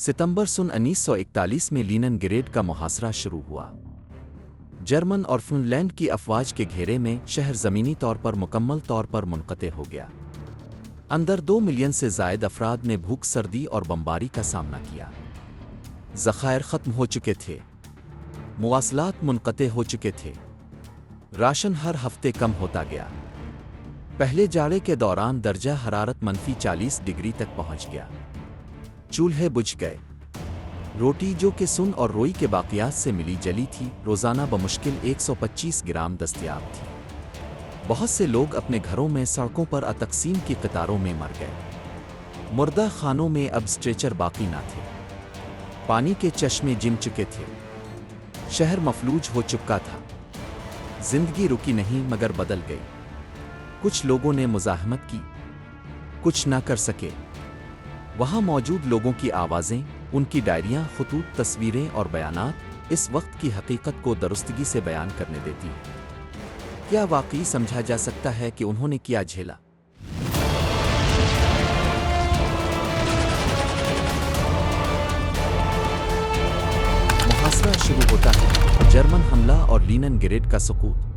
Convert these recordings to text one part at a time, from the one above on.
सितंबर सन 1941 में लीनिनग्रेड का मुहासरा शुरू हुआ। जर्मन और फिनलैंड की अफवाज के घेरे में शहर ज़मीनी तौर पर मुकम्मल तौर पर मुनक़ते हो गया। अंदर 2 मिलियन से ज़ायद अफराद ने भूख, सर्दी और बमबारी का सामना किया। ज़ख़ायर ख़त्म हो चुके थे, मुवासलात मुनक़ते हो चुके थे, राशन हर हफ्ते कम होता गया। पहले जाड़े के दौरान दर्जा हरारत -40 डिग्री तक पहुंच गया। चूल्हे बुझ गए। रोटी जो कि सुन और रोई के बाक़ियात से मिली जली थी, रोज़ाना बमुश्किल 125 ग्राम दस्तयाब थी। बहुत से लोग अपने घरों में सड़कों पर तक़सीम की कतारों में मर गए। मुर्दा खानों में अब स्ट्रेचर बाकी ना थे। पानी के चश्मे जिम चुके थे। शहर मफलूज हो चुका था। जिंदगी रुकी नहीं मगर बदल गई। कुछ लोगों ने मुज़ाहमत की, कुछ ना कर सके। वहाँ मौजूद लोगों की आवाज़ें, उनकी डायरियाँ, खुतूत, तस्वीरें और बयानात इस वक्त की हकीकत को दुरुस्तगी से बयान करने देती हैं। क्या वाकई समझा जा सकता है कि उन्होंने क्या झेला? मुहासरा शुरू होता है। जर्मन हमला और लीनिनग्रेड का सुकूत।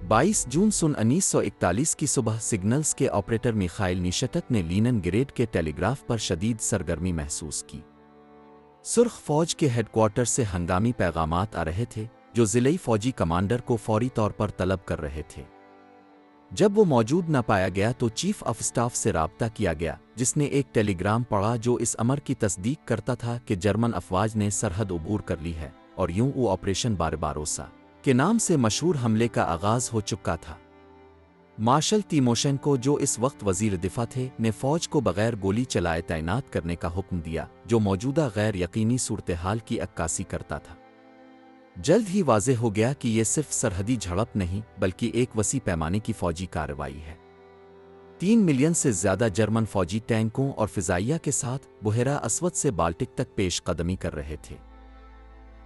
22 जून सन 1941 की सुबह सिग्नल्स के ऑपरेटर मिखाइल निशतक ने लीनिनग्रेड के टेलीग्राफ पर शदीद सरगर्मी महसूस की। सुर्ख फौज के हेडक्वार्टर से हंगामी पैगामात आ रहे थे जो ज़िले फौजी कमांडर को फौरी तौर पर तलब कर रहे थे। जब वो मौजूद न पाया गया तो चीफ ऑफ स्टाफ से राब्ता किया गया, जिसने एक टेलीग्राम पढ़ा जो इस अमर की तस्दीक करता था कि जर्मन अफवाज ने सरहद उबूर कर ली है और यूं वो ऑपरेशन बारबारोसा के नाम से मशहूर हमले का आगाज हो चुका था। मार्शल तीमोशेंको, जो इस वक्त वजीर दिफा थे, ने फौज को बगैर गोली चलाए तैनात करने का हुक्म दिया, जो मौजूदा गैर यकीनी सूरत हाल की अक्कासी करता था। जल्द ही वाज़े हो गया कि ये सिर्फ सरहदी झड़प नहीं बल्कि एक वसी पैमाने की फौजी कार्रवाई है। 3 मिलियन से ज़्यादा जर्मन फौजी टैंकों और फ़िज़ाइया के साथ बुहेरा अस्वद से बाल्टिक तक पेश कदमी कर रहे थे।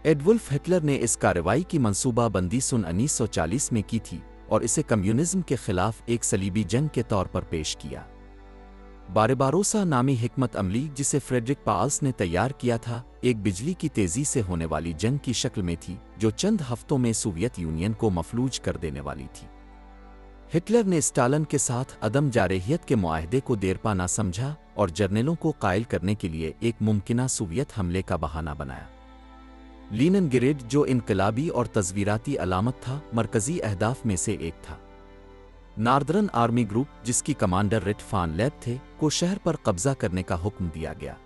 एडवुल्फ हिटलर ने इस कार्रवाई की मंसूबाबंदी सन 1940 में की थी और इसे कम्युनिज्म के खिलाफ एक सलीबी जंग के तौर पर पेश किया। बारबारोसा नामी हिकमत अमली, जिसे फ्रेडरिक पाल्स ने तैयार किया था, एक बिजली की तेज़ी से होने वाली जंग की शक्ल में थी जो चंद हफ्तों में सोवियत यूनियन को मफलूज कर देने वाली थी। हिटलर ने स्टालिन के साथ अदम जारहियत के मुआहदे को देरपा ना समझा और जर्नलों को कायल करने के लिए एक मुमकिना सोवियत हमले का बहाना बनाया। लीनिनग्रेड, जो इनकलाबी और तज़वीराती अलामत था, मरकज़ी अहदाफ में से एक था। नॉर्दर्न आर्मी ग्रुप, जिसकी कमांडर रिट फान लेब थे, को शहर पर कब्जा करने का हुक्म दिया गया।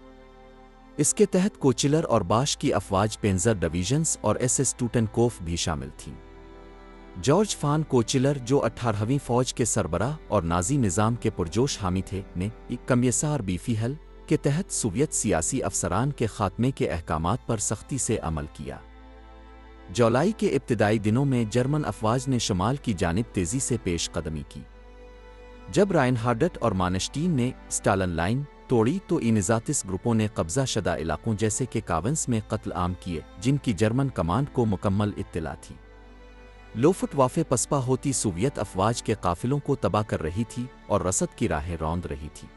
इसके तहत कोचिलर और बाश की अफवाज, पेंजर डिवीजन्स और एसएस टूटेनकोफ भी शामिल थीं। जॉर्ज फान कोचिलर, जो 18वीं फौज के सरबराह और नाजी निज़ाम के पुरजोश हामी थे, ने कमियसार बीफीहल के तहत सोवियत सियासी अफसरान के खात्मे के अहकामात पर सख्ती से अमल किया। जुलाई के इब्तिदाई दिनों में जर्मन अफवाज ने शुमाल की जानिब तेज़ी से पेश कदमी की। जब राइनहार्डट और मानेस्टीन ने स्टालिन लाइन तोड़ी तो इनिज़ातिस ग्रुपों ने कब्जा शदा इलाकों जैसे कि कावेंस में कत्ल आम किए, जिनकी जर्मन कमांड को मुकम्मल इत्तिला थी। लोफुट वाफ़े पसपा होती सोवियत अफवाज के काफिलों को तबाह कर रही थी और रसद की राहें रौंद रही थी।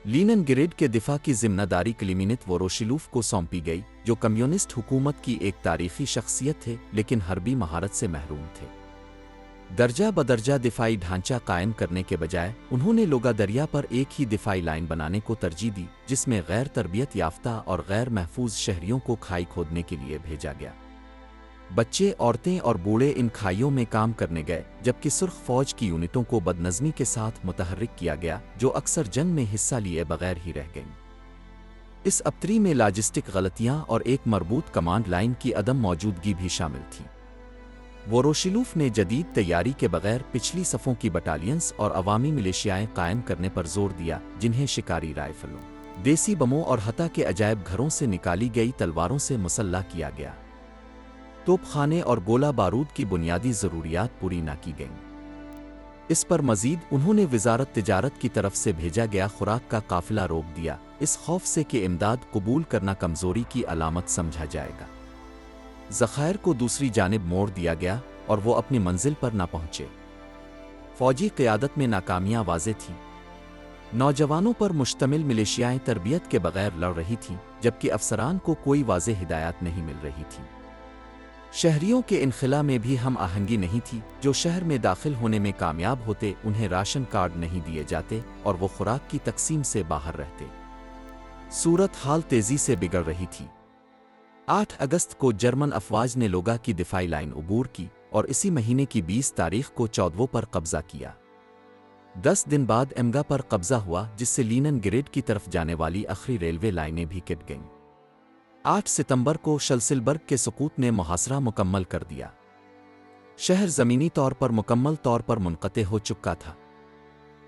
लीनिनग्रेड के दिफा की जिम्मेदारी क्लीमेंट वोरोशिलोव को सौंपी गई, जो कम्युनिस्ट हुकूमत की एक तारीखी शख्सियत थे लेकिन हरबी महारत से महरूम थे। दर्जा बदर्जा दिफाई ढांचा कायम करने के बजाय उन्होंने लोगा दरिया पर एक ही दिफाई लाइन बनाने को तरजीह दी, जिसमें गैर तरबियत याफ्ता और गैर महफूज शहरियों को खाई खोदने के लिए भेजा गया। बच्चे, औरतें और बूढ़े इन खाइयों में काम करने गए, जबकि सुर्ख फौज की यूनिटों को बदनज़मी के साथ मुतहर्रिक किया गया, जो अक्सर जंग में हिस्सा लिए बगैर ही रह गईं। इस अबतरी में लॉजिस्टिक गलतियां और एक मरबूत कमांड लाइन की अदम मौजूदगी भी शामिल थी। वोरोशिलोव ने जदीद तैयारी के बगैर पिछली सफ़ों की बटालियंस और अवामी मिलिशियाएं कायम करने पर जोर दिया, जिन्हें शिकारी राइफलों, देसी बमों और हता के अजायब घरों से निकाली गई तलवारों से मुसल्लह किया गया। तोपखाने और गोला बारूद की बुनियादी ज़रूरियात पूरी न की गईं। इस पर मज़ीद उन्होंने वज़ारत तिजारत की तरफ से भेजा गया खुराक का काफ़िला रोक दिया, इस खौफ से कि इमदाद कबूल करना कमज़ोरी की अलामत समझा जाएगा। ज़ख़ायर को दूसरी जानिब मोड़ दिया गया और वो अपनी मंजिल पर न पहुँचे। फ़ौजी क़यादत में नाकामियाँ वाज़े थीं। नौजवानों पर मुश्तमिल मिलिशियाएं तरबियत के बगैर लड़ रही थीं, जबकि अफसरान को कोई वाज़ेह हिदायत नहीं मिल रही थी। शहरियों के इनखला में भी हम आहंगी नहीं थी। जो शहर में दाखिल होने में कामयाब होते उन्हें राशन कार्ड नहीं दिए जाते और वो खुराक की तकसीम से बाहर रहते। सूरत हाल तेजी से बिगड़ रही थी। 8 अगस्त को जर्मन अफवाज ने लोगा की दिफाई लाइन उबूर की और इसी महीने की 20 तारीख को चौदवों पर कब्जा किया। 10 दिन बाद एम्गा पर कब्जा हुआ, जिससे लीनिनग्रेड की तरफ जाने वाली आखिरी रेलवे लाइनें भी कट गईं। 8 सितंबर को शल्सिलबर्ग के सुकूत ने मुहासरा मुकम्मल कर दिया। शहर ज़मीनी तौर पर मुकम्मल तौर पर मुनक़ते हो चुका था।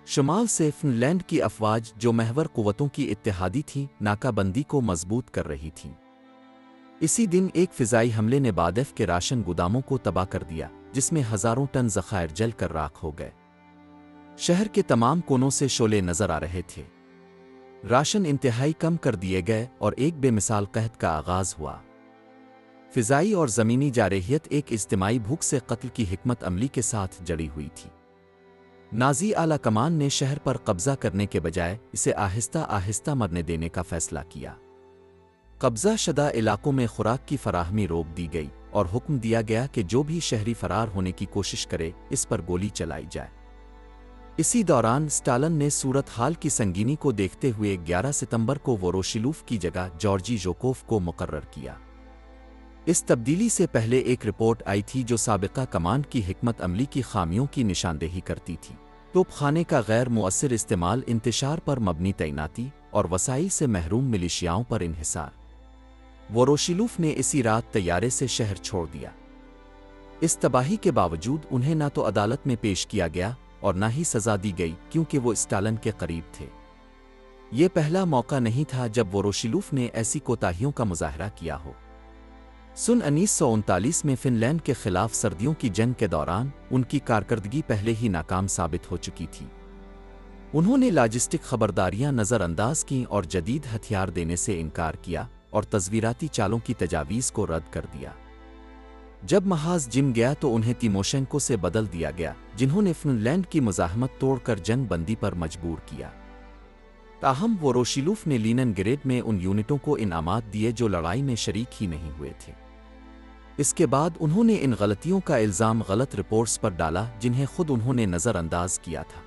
शुमाल से फिनलैंड की अफवाज, जो महवर कुव्वतों की इत्तेहादी थीं, नाकाबंदी को मजबूत कर रही थीं। इसी दिन एक फ़िज़ाई हमले ने बादेफ के राशन गोदामों को तबाह कर दिया, जिसमें हज़ारों टन ज़खायर जल कर राख हो गए। शहर के तमाम कोनों से शोले नजर आ रहे थे। राशन इंतहाई कम कर दिए गए और एक बेमिसाल कहत का आगाज हुआ। फ़िज़ाई और ज़मीनी जारहियत एक इज्तिमाई भूख से कत्ल की हिकमत अमली के साथ जड़ी हुई थी। नाज़ी आला कमान ने शहर पर कब्ज़ा करने के बजाय इसे आहिस्ता आहिस्ता मरने देने का फ़ैसला किया। कब्ज़ा शदा इलाकों में खुराक की फराहमी रोक दी गई और हुक्म दिया गया कि जो भी शहरी फरार होने की कोशिश करे, इस पर गोली चलाई जाए। इसी दौरान स्टालिन ने सूरत हाल की संगीनी को देखते हुए 11 सितंबर को वोरोशिलूफ की जगह जॉर्जी ज़ोकोव को मुकर्रर किया। इस तब्दीली से पहले एक रिपोर्ट आई थी जो साबिका कमान की हिकमत अमली की खामियों की निशानदेही करती थी। तोपखाने का गैर मुअस्सिर इस्तेमाल, इंतशार पर मबनी तैनाती और वसाइल से महरूम मिलिशियाओं पर इन्हिसार। वोरोशिलूफ ने इसी रात तैयारे से शहर छोड़ दिया। इस तबाही के बावजूद उन्हें ना तो अदालत में पेश किया गया और ना ही सज़ा दी गई, क्योंकि वो स्टालिन के करीब थे। ये पहला मौका नहीं था जब वोरोशिलूफ ने ऐसी कोताहियों का मुजाहरा किया हो। सन 1939 में फिनलैंड के खिलाफ सर्दियों की जंग के दौरान उनकी कारकर्दगी पहले ही नाकाम साबित हो चुकी थी। उन्होंने लॉजिस्टिक खबरदारियां नज़रअंदाज कीं और जदीद हथियार देने से इनकार किया और तज़वीराती चालों की तजावीज़ को रद्द कर दिया। जब महाज जिम गया तो उन्हें तिमोशेंको से बदल दिया गया, जिन्होंने फिनलैंड की मुज़ाहमत तोड़कर जंग बंदी पर मजबूर किया। ताहम वोरोशिलूफ ने लीनिनग्रेड में उन यूनिटों को इनामात दिए जो लड़ाई में शरीक ही नहीं हुए थे। इसके बाद उन्होंने इन गलतियों का इल्ज़ाम गलत रिपोर्ट्स पर डाला जिन्हें खुद उन्होंने नज़रअंदाज किया था।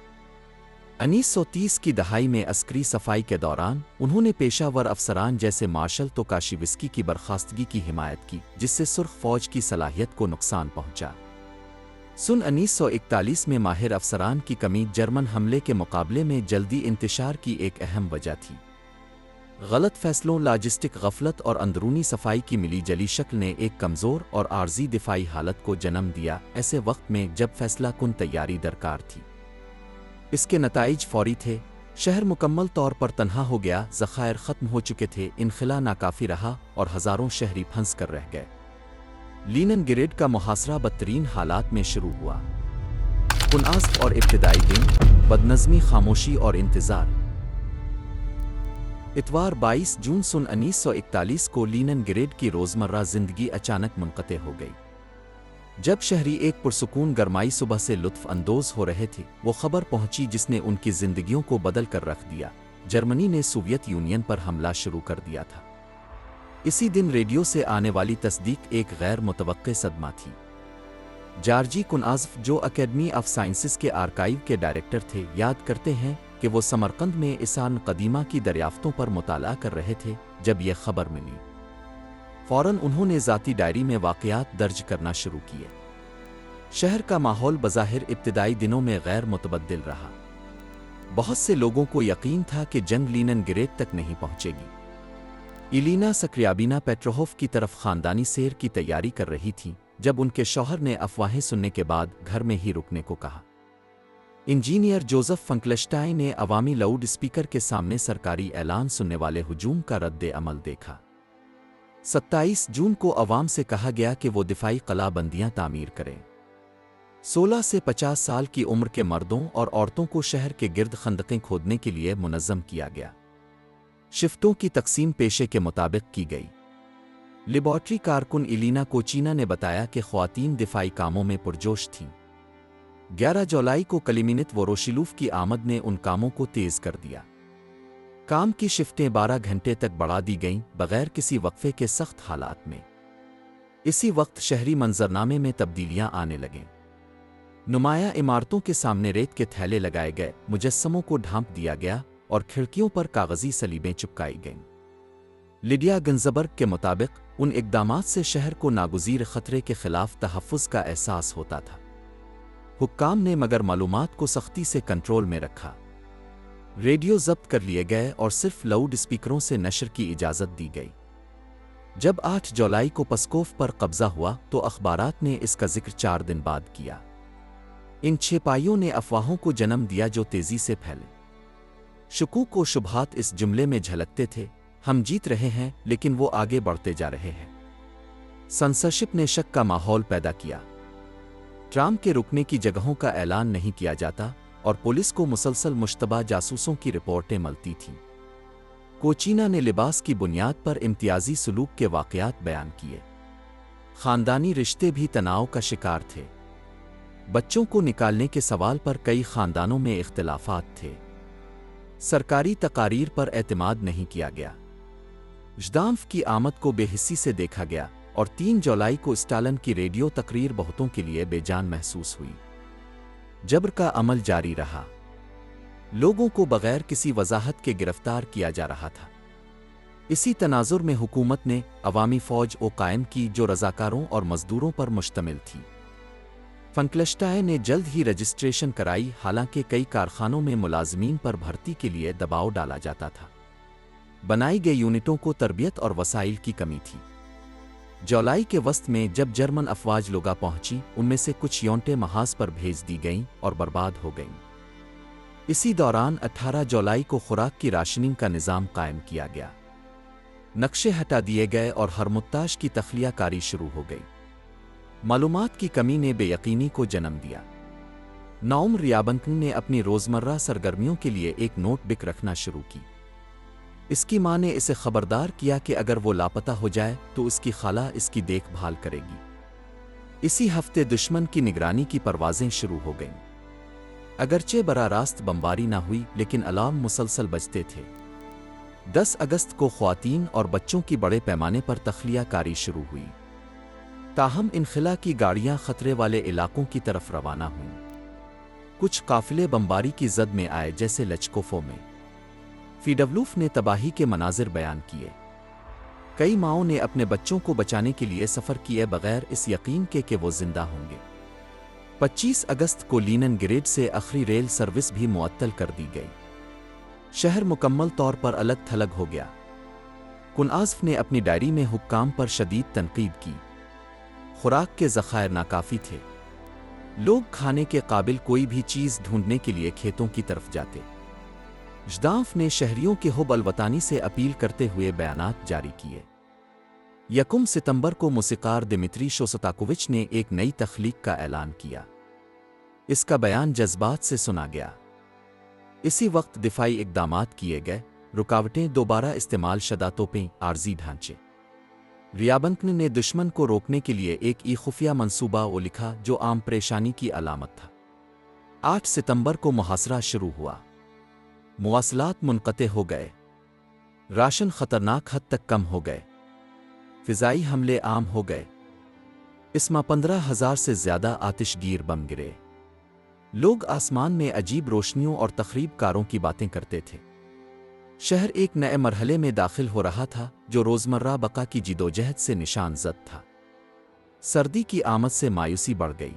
1930 की दहाई में अस्करी सफाई के दौरान उन्होंने पेशावर अफसरान जैसे मार्शल तोकाशिविस्की की बर्खास्तगी की हिमायत की, जिससे सुर्ख फौज की सलाहियत को नुकसान पहुंचा। सन 1941 में माहिर अफसरान की कमी जर्मन हमले के मुकाबले में जल्दी इंतशार की एक अहम वजह थी। गलत फैसलों, लॉजिस्टिक गफलत और अंदरूनी सफाई की मिली जली शक्ल ने एक कमज़ोर और आर्जी दिफाई हालत को जन्म दिया, ऐसे वक्त में जब फैसला कुन तैयारी दरकार थी। इसके नताइज फौरी थे। शहर मुकम्मल तौर पर तन्हा हो गया, ज़खायर ख़त्म हो चुके थे, इनखला नाकाफ़ी रहा और हज़ारों शहरी फंस कर रह गए। लीनिनग्रेड का मुहासरा बदतरीन हालात में शुरू हुआ। कुनआज़्फ़ और इब्तिदाई दिन, बदनज़मी, खामोशी और इंतज़ार। इतवार 22 जून सन 1941 को लीनिनग्रेड की रोज़मर्रा ज़िंदगी अचानक मुनक़ते हो गई। जब शहरी एक पुरसुकून गरमाई सुबह से लुत्फ़ अंदोज़ हो रहे थे, वो खबर पहुंची जिसने उनकी ज़िंदगियों को बदल कर रख दिया। जर्मनी ने सोवियत यूनियन पर हमला शुरू कर दिया था। इसी दिन रेडियो से आने वाली तस्दीक एक गैर मुतवक्के सदमा थी। जॉर्जी कुनआज़्फ़, जो अकेडमी ऑफ साइंसेस के आर्काइव के डायरेक्टर थे, याद करते हैं कि वो समरकंद में इंसान कदीमा की दरियाफ्तों पर मुताला कर रहे थे जब यह खबर मिली। फ़ौरन उन्होंने ज़ाती डायरी में वाक़यात दर्ज करना शुरू किए। शहर का माहौल बज़ाहिर इब्तिदाई दिनों में गैर मुतबद्दिल रहा। बहुत से लोगों को यकीन था कि जंग लीनिनग्रेड तक नहीं पहुंचेगी। इलीना स्क्रियाबिना पेट्रोहोव की तरफ ख़ानदानी सैर की तैयारी कर रही थीं जब उनके शौहर ने अफवाहें सुनने के बाद घर में ही रुकने को कहा। इंजीनियर जोसेफ फंकलेश्टाइन ने अवामी लाउड स्पीकर के सामने सरकारी ऐलान सुनने वाले हुजूम का रद्द अमल देखा। 27 जून को अवाम से कहा गया कि वो दिफाई कलाबंदियां तामीर करें। 16 से 50 साल की उम्र के मर्दों और औरतों को शहर के गिर्द खंदकें खोदने के लिए मुनज़्ज़म किया गया। शिफ्टों की तकसीम पेशे के मुताबिक की गई। लेबॉर्ट्री कारकुन इलीना कोचीना ने बताया कि ख़वातीन दिफाई कामों में पुरजोश थीं। 11 जुलाई को कलिमिनित वोरोशिलूफ की आमद ने उन कामों को तेज कर दिया। काम की शिफ्टें 12 घंटे तक बढ़ा दी गईं बगैर किसी वक्फे के सख्त हालात में। इसी वक्त शहरी मंजरनामे में तब्दीलियां आने लगें। नुमाया इमारतों के सामने रेत के थैले लगाए गए, मुजस्समों को ढांप दिया गया और खिड़कियों पर कागजी सलीबें चिपकाई गईं। लिडिया गिंज़बर्ग के मुताबिक उन इक़दामात से शहर को नागुज़ीर ख़तरे के ख़िलाफ़ तहफ़्फ़ुज़ का एहसास होता था। हुक्काम ने मगर मालूमात को सख्ती से कंट्रोल में रखा। रेडियो ज़ब्त कर लिए गए और सिर्फ लाउड स्पीकरों से नशर की इजाज़त दी गई। जब 8 जुलाई को पस्कोव पर कब्ज़ा हुआ तो अखबारात ने इसका जिक्र 4 दिन बाद किया। इन छिपाइयों ने अफवाहों को जन्म दिया जो तेज़ी से फैले। शुकूक व शुबहात इस जुमले में झलकते थे, हम जीत रहे हैं लेकिन वो आगे बढ़ते जा रहे हैं। सेंसरशिप ने शक का माहौल पैदा किया। ट्राम के रुकने की जगहों का ऐलान नहीं किया जाता और पुलिस को मुसलसल मुश्तबा जासूसों की रिपोर्टें मिलती थीं। कोचीना ने लिबास की बुनियाद पर इम्तियाजी सलूक के वाक़यात बयान किए। ख़ानदानी रिश्ते भी तनाव का शिकार थे। बच्चों को निकालने के सवाल पर कई ख़ानदानों में इख्तिलाफ़ात थे। सरकारी तकारीर पर एतमाद नहीं किया गया। ज़्दाम्फ की आमद को बेहिस्सी से देखा गया और 3 जुलाई को स्टालिन की रेडियो तकरीर बहुतों के लिए बेजान महसूस हुई। जबर का अमल जारी रहा। लोगों को बगैर किसी वजाहत के गिरफ्तार किया जा रहा था। इसी तनाजुर में हुकूमत ने अवामी फ़ौज को कायम की जो रज़ाकारों और मज़दूरों पर मुश्तमिल थी। फनक्लश्टाए ने जल्द ही रजिस्ट्रेशन कराई, हालांकि कई कारखानों में मुलाजमीन पर भर्ती के लिए दबाव डाला जाता था। बनाई गई यूनिटों को तरबियत और वसाइल की कमी थी। जुलाई के वस्त में जब जर्मन अफवाज लोगा पहुंची, उनमें से कुछ यूनिटें महाज पर भेज दी गईं और बर्बाद हो गईं। इसी दौरान 18 जुलाई को खुराक की राशनिंग का निज़ाम कायम किया गया। नक्शे हटा दिए गए और हरमुत्ताश की तख्लिया कारी शुरू हो गई। मालूमात की कमी ने बेयकीनी को जन्म दिया। नौम रियाबंकन ने अपनी रोज़मर्रा सरगर्मियों के लिए एक नोटबुक रखना शुरू की। इसकी माँ ने इसे खबरदार किया कि अगर वो लापता हो जाए तो उसकी खाला इसकी देखभाल करेगी। इसी हफ्ते दुश्मन की निगरानी की परवाज़ें शुरू हो गईं। अगरचे बरा रास्त बमबारी ना हुई लेकिन अलार्म मुसलसल बजते थे। 10 अगस्त को ख्वातीन और बच्चों की बड़े पैमाने पर तख्लिया कारी शुरू हुई। ताहम इनखिला की गाड़ियां खतरे वाले इलाकों की तरफ रवाना हुईं। कुछ काफिले बमबारी की जद में आए, जैसे लचकोफो में। फीडब्लूफ ने तबाही के मनाजिर बयान किए। कई माओं ने अपने बच्चों को बचाने के लिए सफ़र किए बगैर इस यकीन के कि वो जिंदा होंगे। 25 अगस्त को लीनिनग्रेड से आखिरी रेल सर्विस भी मुअत्तल कर दी गई। शहर मुकम्मल तौर पर अलग थलग हो गया। कुनआज़्फ ने अपनी डायरी में हुक्काम पर शदीद तनकीद की। खुराक के ज़खायर नाकाफ़ी थे। लोग खाने के काबिल कोई भी चीज़ ढूंढने के लिए खेतों की तरफ जाते। ज़्दाम्फ ने शहरियों के हुब अलवतानी से अपील करते हुए बयानात जारी किए। 1 सितंबर को मूसीकार दिमित्री शोस्ताकोविच ने एक नई तख्लीक का ऐलान किया। इसका बयान जज्बात से सुना गया। इसी वक्त दिफाई इक़दामात किए गए, रुकावटें दोबारा इस्तेमाल शदा तोपें, आर्जी ढांचे। रियाबंकन ने दुश्मन को रोकने के लिए एक खुफिया मंसूबा वो लिखा जो आम परेशानी की अलामत था। 8 सितंबर को मुहासरा शुरू हुआ। मुवासलात मुनक़ते हो गए। राशन खतरनाक हद तक कम हो गए। फ़िज़ाई हमले आम हो गए। इसमें 15,000 से ज़्यादा आतिशगीर बम गिरे। लोग आसमान में अजीब रोशनियों और तख़रीबकारों की बातें करते थे। शहर एक नए मरहले में दाखिल हो रहा था जो रोज़मर्रा बका की जिदोजहद से निशान ज़द था। सर्दी की आमद से मायूसी बढ़ गई।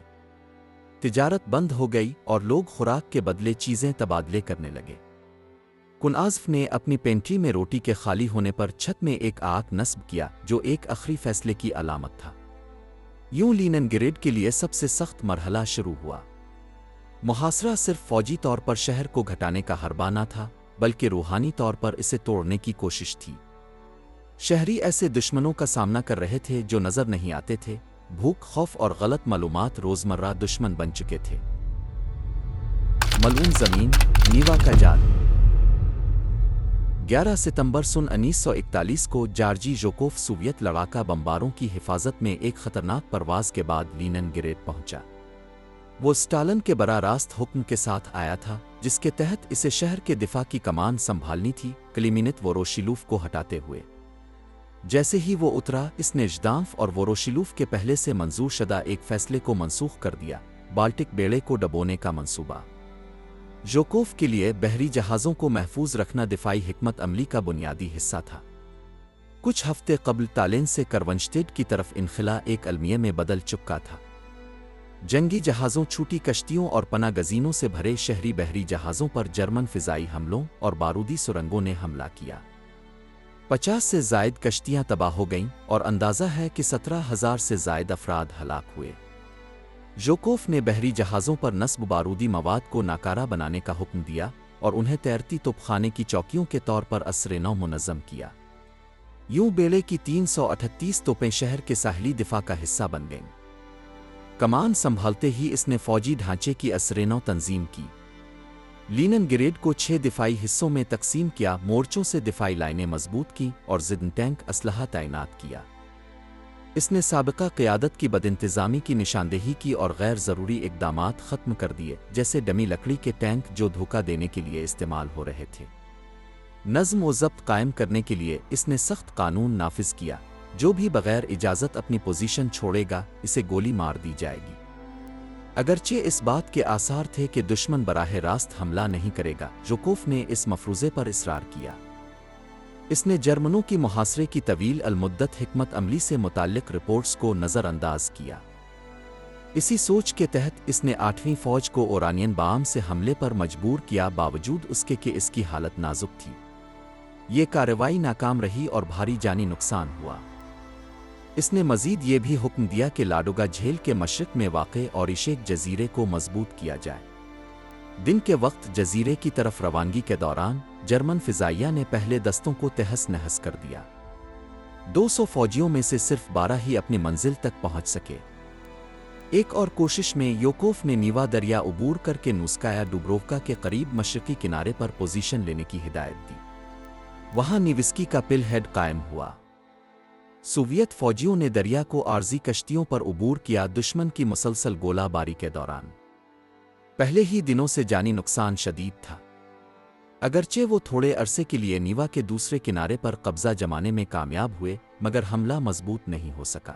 तिजारत बंद हो गई और लोग खुराक के बदले चीज़ें तबादले करने लगे। कुनआज़्फ ने अपनी पेंट्री में रोटी के खाली होने पर छत में एक आग नस्ब किया जो एक आखिरी फैसले की अलामत था। यूं लीनिनग्रेड के लिए सबसे सख्त मरहला शुरू हुआ। मुहासरा सिर्फ फौजी तौर पर शहर को घटाने का हरबा न था, बल्कि रूहानी तौर पर इसे तोड़ने की कोशिश थी। शहरी ऐसे दुश्मनों का सामना कर रहे थे जो नज़र नहीं आते थे। भूख, खौफ और गलत मालूमात रोज़मर्रा दुश्मन बन चुके थे। मलून ज़मीन, नीवा का जाल। 11 सितंबर सन 1941 को जार्जी जोकोफ सोवियत लड़ाका बमबारों की हिफाजत में एक खतरनाक परवाज़ के बाद लीनिनग्रेड पहुंचा। وہ اسٹالن کے براہ راست حکم کے ساتھ آیا تھا جس کے تحت اسے شہر کے دفاع کی کمان سنبھالنی تھی، کلیمینت ووروشیلوف کو ہٹاتے ہوئے۔ جیسے ہی وہ اترا، اس نے ژدانف اور ووروشیلوف کے پہلے سے منظور شدہ ایک فیصلے کو منسوخ کر دیا، بالٹک بیڑے کو ڈبونے کا منصوبہ۔ ژوکوف کے لیے بحری جہازوں کو محفوظ رکھنا دفاعی حکمت عملی کا بنیادی حصہ تھا۔ کچھ ہفتے قبل تالین سے کرونشٹیڈ کی طرف انخلا ایک المیہ میں بدل چکا تھا۔ جنگی جہازوں، چھوٹی کشتیوں اور پناہ گزینوں سے بھرے شہری بحری جہازوں پر جرمن فضائی حملوں اور بارودی سرنگوں نے حملہ کیا۔ 50 سے زائد کشتیاں تباہ ہو گئیں اور اندازہ ہے کہ 17,000 سے زائد افراد ہلاک ہوئے۔ ژوکوف نے بحری جہازوں پر نصب بارودی مواد کو ناکارہ بنانے کا حکم دیا اور انہیں تیرتی توپ خانے کی چوکیوں کے طور پر اسرِ نو منظم کیا۔ یوں بیڑے کی 338 توپیں شہر کے ساحلی دفاع کا حصہ بن گئیں۔ کمان سنبھالتے ہی اس نے فوجی ڈھانچے کی اسرِ نو تنظیم کی۔ لینن گریڈ کو 6 دفاعی حصوں میں تقسیم کیا، مورچوں سے دفاعی لائنیں مضبوط کیں اور ضد ٹینک اسلحہ تعینات کیا۔ اس نے سابقہ قیادت کی بدانتظامی کی نشاندہی کی اور غیر ضروری اقدامات ختم کر دیے، جیسے ڈمی لکڑی کے ٹینک جو دھوکہ دینے کے لیے استعمال ہو رہے تھے۔ نظم و ضبط قائم کرنے کے لیے اس نے سخت قانون نافذ کیا، جو بھی بغیر اجازت اپنی پوزیشن چھوڑے گا اسے گولی مار دی جائے گی۔ اگرچہ اس بات کے آثار تھے کہ دشمن براہ راست حملہ نہیں کرے گا، ژوکوف نے اس مفروضے پر اصرار کیا۔ اس نے جرمنوں کی محاصرے کی طویل المدت حکمت عملی سے متعلق رپورٹس کو نظر انداز کیا۔ اسی سوچ کے تحت اس نے 8ویں فوج کو اورانین بام سے حملے پر مجبور کیا، باوجود اس کے کہ اس کی حالت نازک تھی۔ یہ کارروائی ناکام رہی اور بھاری جانی نقصان ہوا۔ اس نے مزید یہ بھی حکم دیا کہ لاڈوگا جھیل کے مشرق میں واقع اوریشیک جزیرے کو مضبوط کیا جائے۔ دن کے وقت جزیرے کی طرف روانگی کے دوران جرمن فضائیہ نے پہلے دستوں کو تہس نہس کر دیا۔ 200 فوجیوں میں سے صرف 12 ہی اپنی منزل تک پہنچ سکے۔ ایک اور کوشش میں یوکوف نے نیوا دریا عبور کر کے نوسکایا ڈوبرووکا کے قریب مشرقی کنارے پر پوزیشن لینے کی ہدایت دی۔ وہاں نیوسکی کا پل ہیڈ قائم ہوا۔ سوویت فوجیوں نے دریا کو عارضی کشتیوں پر عبور کیا، دشمن کی مسلسل گولہ باری کے دوران۔ پہلے ہی دنوں سے جانی نقصان شدید تھا۔ اگرچہ وہ تھوڑے عرصے کے لیے نیوا کے دوسرے کنارے پر قبضہ جمانے میں کامیاب ہوئے، مگر حملہ مضبوط نہیں ہو سکا۔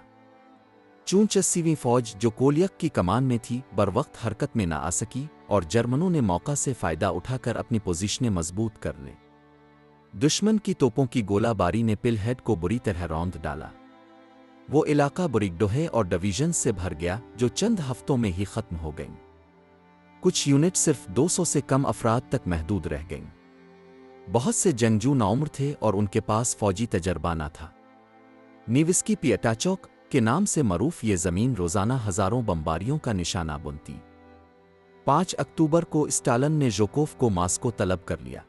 چونچ 80ویں فوج جو کولیک کی کمان میں تھی بروقت حرکت میں نہ آ سکی اور جرمنوں نے موقع سے فائدہ اٹھا کر اپنی پوزیشنیں مضبوط کر لیں۔ دشمن کی توپوں کی گولہ باری نے پل ہیڈ کو بری طرح روند ڈالا۔ وہ علاقہ بریگڈوہے اور ڈویژن سے بھر گیا جو چند ہفتوں میں ہی ختم ہو گئیں۔ کچھ یونٹ صرف 200 سے کم افراد تک محدود رہ گئیں۔ بہت سے جنگجو نوعمر تھے اور ان کے پاس فوجی تجربہ نہ تھا۔ نیوسکی پیٹاچوک کے نام سے معروف یہ زمین روزانہ ہزاروں بمباریوں کا نشانہ بنتی۔ 5 اکتوبر کو اسٹالن نے ژوکوف کو ماسکو طلب کر لیا۔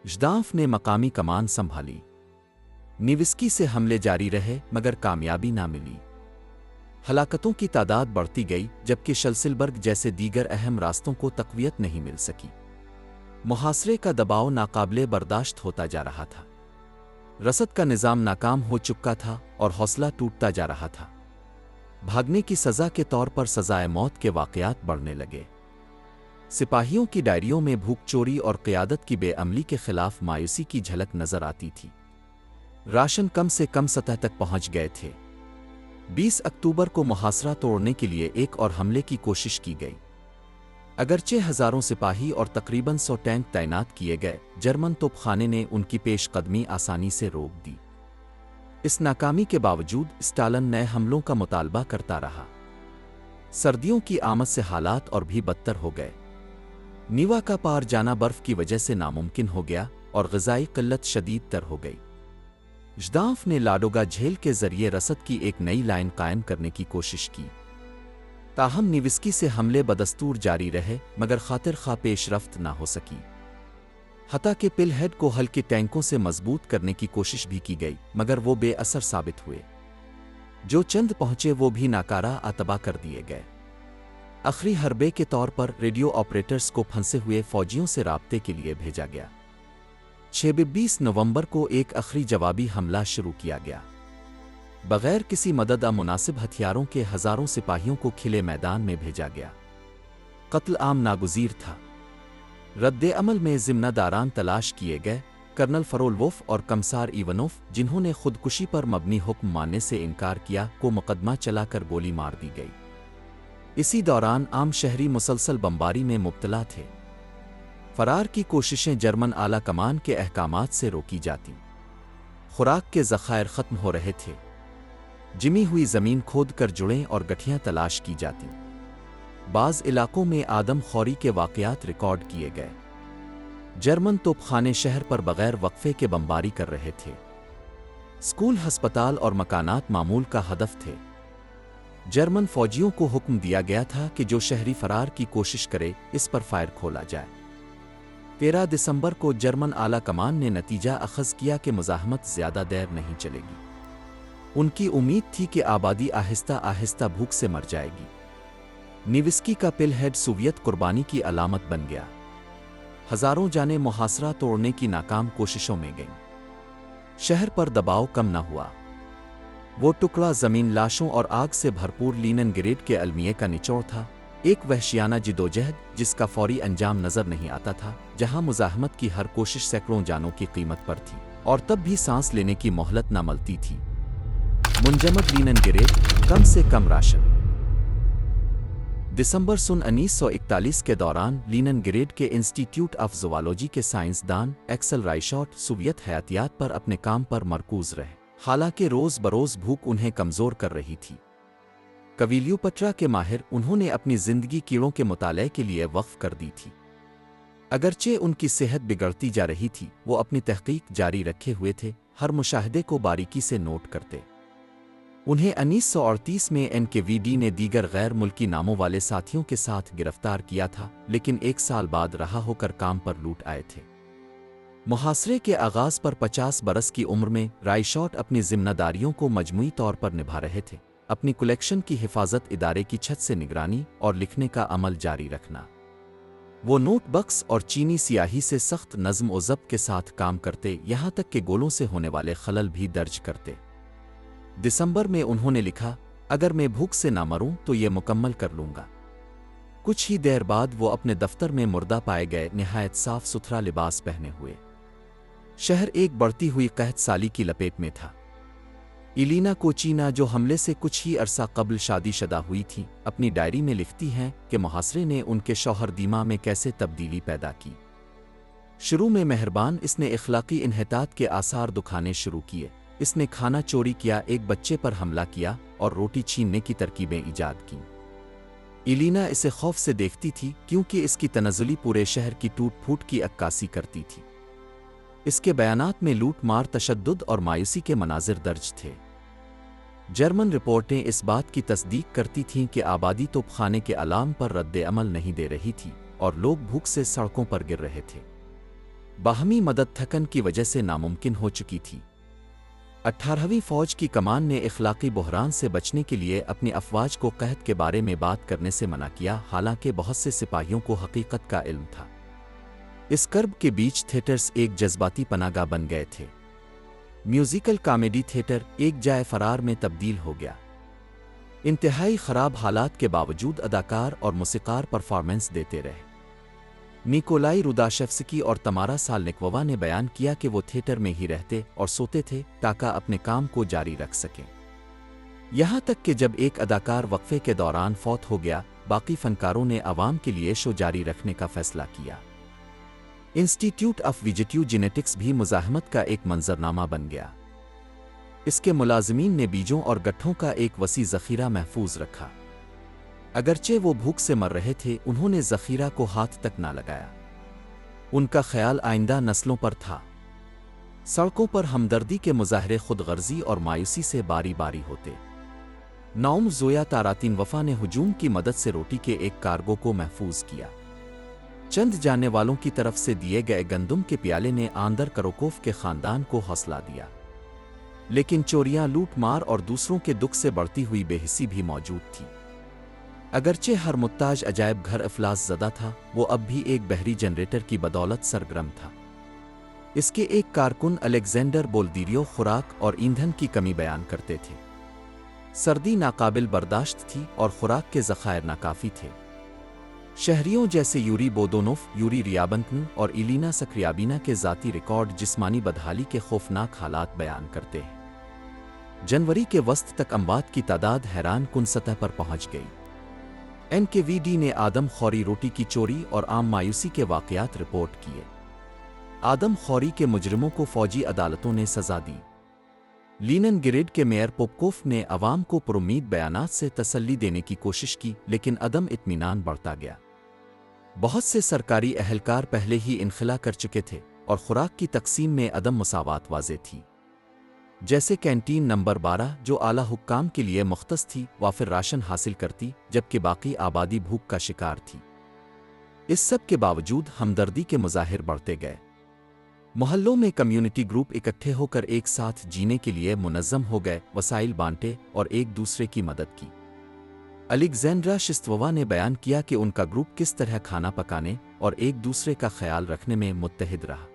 ژدانف نے مقامی کمان سنبھالی۔ نیوسکی سے حملے جاری رہے مگر کامیابی نہ ملی۔ ہلاکتوں کی تعداد بڑھتی گئی جبکہ شلسلبرگ جیسے دیگر اہم راستوں کو تقویت نہیں مل سکی۔ محاصرے کا دباؤ ناقابل برداشت ہوتا جا رہا تھا۔ رسد کا نظام ناکام ہو چکا تھا اور حوصلہ ٹوٹتا جا رہا تھا۔ بھاگنے کی سزا کے طور پر سزائے موت کے واقعات بڑھنے لگے۔ سپاہیوں کی ڈائریوں میں بھوک چوری اور قیادت کی بے عملی کے خلاف مایوسی کی جھلک نظر آتی تھی۔ راشن کم سے کم سطح تک پہنچ گئے تھے۔ 20 اکتوبر کو محاصرہ توڑنے کے لیے ایک اور حملے کی کوشش کی گئی۔ اگرچہ ہزاروں سپاہی اور تقریباً 100 ٹینک تعینات کیے گئے، جرمن توپ خانے نے ان کی پیش قدمی آسانی سے روک دی۔ اس ناکامی کے باوجود اسٹالن نئے حملوں کا مطالبہ کرتا رہا۔ سردیوں کی آمد سے حالات اور بھی بدتر ہو گئے۔ نیوا کا پار جانا برف کی وجہ سے ناممکن ہو گیا اور غذائی قلت شدید تر ہو گئی۔ ژدانف نے لاڈوگا جھیل کے ذریعے رسد کی ایک نئی لائن قائم کرنے کی کوشش کی۔ تاہم نیوسکی سے حملے بدستور جاری رہے مگر خاطر خواہ پیش رفت نہ ہو سکی۔ حتیٰ کہ پل ہیڈ کو ہلکے ٹینکوں سے مضبوط کرنے کی کوشش بھی کی گئی مگر وہ بے اثر ثابت ہوئے۔ جو چند پہنچے وہ بھی ناکارہ تباہ کر دیے گئے۔ آخری حربے کے طور پر ریڈیو آپریٹرز کو پھنسے ہوئے فوجیوں سے رابطے کے لیے بھیجا گیا۔ 26 نومبر کو ایک آخری جوابی حملہ شروع کیا گیا۔ بغیر کسی مدد مناسب ہتھیاروں کے ہزاروں سپاہیوں کو کھلے میدان میں بھیجا گیا۔ قتل عام ناگزیر تھا۔ رد عمل میں ذمہ داران تلاش کیے گئے، کرنل فرولوف اور کمسار ایونوف، جنہوں نے خودکشی پر مبنی حکم ماننے سے انکار کیا، کو مقدمہ چلا کر گولی مار دی گئی۔ اسی دوران عام شہری مسلسل بمباری میں مبتلا تھے۔ فرار کی کوششیں جرمن اعلیٰ کمان کے احکامات سے روکی جاتیں۔ خوراک کے ذخائر ختم ہو رہے تھے۔ جمی ہوئی زمین کھود کر جڑیں اور گٹھیاں تلاش کی جاتیں۔ بعض علاقوں میں آدم خوری کے واقعات ریکارڈ کیے گئے۔ جرمن توپ خانے شہر پر بغیر وقفے کے بمباری کر رہے تھے۔ اسکول، ہسپتال اور مکانات معمول کا ہدف تھے۔ جرمن فوجیوں کو حکم دیا گیا تھا کہ جو شہری فرار کی کوشش کرے اس پر فائر کھولا جائے۔ 13 دسمبر کو جرمن اعلیٰ کمان نے نتیجہ اخذ کیا کہ مزاحمت زیادہ دیر نہیں چلے گی۔ ان کی امید تھی کہ آبادی آہستہ آہستہ بھوک سے مر جائے گی۔ نیوسکی کا پل ہیڈ سوویت قربانی کی علامت بن گیا۔ ہزاروں جانیں محاصرہ توڑنے کی ناکام کوششوں میں گئیں۔ شہر پر دباؤ کم نہ ہوا۔ وہ ٹکڑا زمین لاشوں اور آگ سے بھرپور لینن گریڈ کے المیے کا نچوڑ تھا، ایک وحشیانہ جدوجہد جس کا فوری انجام نظر نہیں آتا تھا، جہاں مزاحمت کی ہر کوشش سینکڑوں جانوں کی قیمت پر تھی، اور تب بھی سانس لینے کی مہلت نہ ملتی تھی۔ منجمد لینن گریڈ، کم سے کم راشن۔ دسمبر سن 1941 کے دوران لینن گریڈ کے انسٹی ٹیوٹ آف زوالوجی کے سائنسدان ایکسل رائشاٹ سوویت حیاتیات پر اپنے کام پر مرکوز رہے، حالانکہ روز بروز بھوک انہیں کمزور کر رہی تھی۔ کویلیوپٹرا کے ماہر، انہوں نے اپنی زندگی کیڑوں کے مطالعے کے لیے وقف کر دی تھی۔ اگرچہ ان کی صحت بگڑتی جا رہی تھی، وہ اپنی تحقیق جاری رکھے ہوئے تھے، ہر مشاہدے کو باریکی سے نوٹ کرتے۔ انہیں 1938 میں NKVD نے دیگر غیر ملکی ناموں والے ساتھیوں کے ساتھ گرفتار کیا تھا، لیکن 1 سال بعد رہا ہو کر کام پر لوٹ آئے تھے۔ محاصرے کے آغاز پر 50 برس کی عمر میں رائشاٹ اپنی ذمہ داریوں کو مجموعی طور پر نبھا رہے تھے، اپنی کلیکشن کی حفاظت، ادارے کی چھت سے نگرانی اور لکھنے کا عمل جاری رکھنا۔ وہ نوٹ بکس اور چینی سیاہی سے سخت نظم و ضبط کے ساتھ کام کرتے، یہاں تک کہ گولوں سے ہونے والے خلل بھی درج کرتے۔ دسمبر میں انہوں نے لکھا، اگر میں بھوک سے نہ مروں تو یہ مکمل کر لوں گا۔ کچھ ہی دیر بعد وہ اپنے دفتر میں مردہ پائے گئے، نہایت صاف ستھرا لباس پہنے ہوئے۔ شہر ایک بڑھتی ہوئی قحط سالی کی لپیٹ میں تھا۔ ایلینا کوچینا، جو حملے سے کچھ ہی عرصہ قبل شادی شدہ ہوئی تھی، اپنی ڈائری میں لکھتی ہیں کہ محاصرے نے ان کے شوہر دیما میں کیسے تبدیلی پیدا کی۔ شروع میں مہربان، اس نے اخلاقی انحطاط کے آثار دکھانے شروع کیے۔ اس نے کھانا چوری کیا، ایک بچے پر حملہ کیا اور روٹی چھیننے کی ترکیبیں ایجاد کیں۔ ایلینا اسے خوف سے دیکھتی تھی، کیونکہ اس کی تنزلی پورے شہر کی ٹوٹ پھوٹ کی عکاسی کرتی تھی۔ اس کے بیانات میں لوٹ مار، تشدد اور مایوسی کے مناظر درج تھے۔ جرمن رپورٹیں اس بات کی تصدیق کرتی تھیں کہ آبادی توپ خانے کے علام پر رد عمل نہیں دے رہی تھی اور لوگ بھوک سے سڑکوں پر گر رہے تھے۔ باہمی مدد تھکن کی وجہ سے ناممکن ہو چکی تھی۔ 18ویں فوج کی کمان نے اخلاقی بحران سے بچنے کے لیے اپنی افواج کو قحط کے بارے میں بات کرنے سے منع کیا، حالانکہ بہت سے سپاہیوں کو حقیقت کا علم تھا۔ اس کرب کے بیچ تھیٹرز ایک جذباتی پناہ گاہ بن گئے تھے۔ میوزیکل کامیڈی تھیٹر ایک جائے فرار میں تبدیل ہو گیا۔ انتہائی خراب حالات کے باوجود اداکار اور موسیقار پرفارمنس دیتے رہے۔ نیکولائی روداشیفسکی اور تمارا سالنیکووا نے بیان کیا کہ وہ تھیٹر میں ہی رہتے اور سوتے تھے تاکہ اپنے کام کو جاری رکھ سکیں۔ یہاں تک کہ جب ایک اداکار وقفے کے دوران فوت ہو گیا، باقی فنکاروں نے عوام کے لیے شو جاری رکھنے کا فیصلہ کیا۔ انسٹی ٹیوٹ آف ویجیٹیو جینیٹکس بھی مزاحمت کا ایک منظرنامہ بن گیا۔ اس کے ملازمین نے بیجوں اور گٹھوں کا ایک وسیع ذخیرہ محفوظ رکھا۔ اگرچہ وہ بھوک سے مر رہے تھے، انہوں نے ذخیرہ کو ہاتھ تک نہ لگایا۔ ان کا خیال آئندہ نسلوں پر تھا۔ سڑکوں پر ہمدردی کے مظاہرے خود غرضی اور مایوسی سے باری باری ہوتے۔ نوم زویا تاراتین وفا نے ہجوم کی مدد سے روٹی کے ایک کارگو کو محفوظ کیا۔ چند جانے والوں کی طرف سے دیے گئے گندم کے پیالے نے آندر کروکوف کے خاندان کو حوصلہ دیا، لیکن چوریاں، لوٹ مار اور دوسروں کے دکھ سے بڑھتی ہوئی بے حسی بھی موجود تھی۔ اگرچہ ہر محتاج عجائب گھر افلاس زدہ تھا، وہ اب بھی ایک بحری جنریٹر کی بدولت سرگرم تھا۔ اس کے ایک کارکن الیگزینڈر بولدیریو خوراک اور ایندھن کی کمی بیان کرتے تھے۔ سردی ناقابل برداشت تھی اور خوراک کے ذخائر ناکافی تھے۔ شہریوں جیسے یوری بودونوف، یوری ریابنکن اور ایلینا سکریابینا کے ذاتی ریکارڈ جسمانی بدحالی کے خوفناک حالات بیان کرتے ہیں۔ جنوری کے وسط تک اموات کی تعداد حیران کن سطح پر پہنچ گئی۔ NKVD نے آدم خوری روٹی کی چوری اور عام مایوسی کے واقعات رپورٹ کیے۔ آدم خوری کے مجرموں کو فوجی عدالتوں نے سزا دی۔ لینن گریڈ کے میئر پوپکوف نے عوام کو پرامید بیانات سے تسلی دینے کی کوشش کی، لیکن عدم اطمینان بڑھتا گیا۔ بہت سے سرکاری اہلکار پہلے ہی انخلا کر چکے تھے اور خوراک کی تقسیم میں عدم مساوات واضح تھی۔ جیسے کینٹین نمبر 12 جو اعلیٰ حکام کے لیے مختص تھی وافر راشن حاصل کرتی، جبکہ باقی آبادی بھوک کا شکار تھی۔ اس سب کے باوجود ہمدردی کے مظاہر بڑھتے گئے۔ محلوں میں کمیونٹی گروپ اکٹھے ہو کر ایک ساتھ جینے کے لیے منظم ہو گئے، وسائل بانٹے اور ایک دوسرے کی مدد کی۔ الیگزینڈرا شستووا نے بیان کیا کہ ان کا گروپ کس طرح کھانا پکانے اور ایک دوسرے کا خیال رکھنے میں متحد رہا۔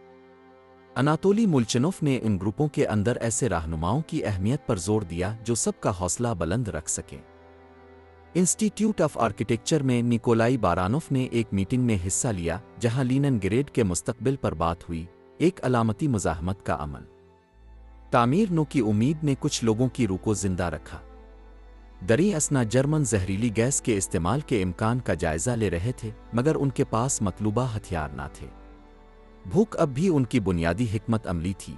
اناتولی مولچنوف نے ان گروپوں کے اندر ایسے رہنماؤں کی اہمیت پر زور دیا جو سب کا حوصلہ بلند رکھ سکیں۔ انسٹیٹیوٹ آف آرکیٹیکچر میں نیکولائی بارانوف نے ایک میٹنگ میں حصہ لیا جہاں لینن گریڈ کے مستقبل پر بات ہوئی، ایک علامتی مزاحمت کا عمل۔ تعمیر نو کی امید نے کچھ لوگوں کی روح کو زندہ رکھا۔ دریں اثنا جرمن زہریلی گیس کے استعمال کے امکان کا جائزہ لے رہے تھے، مگر ان کے پاس مطلوبہ ہتھیار نہ تھے۔ بھوک اب بھی ان کی بنیادی حکمت عملی تھی۔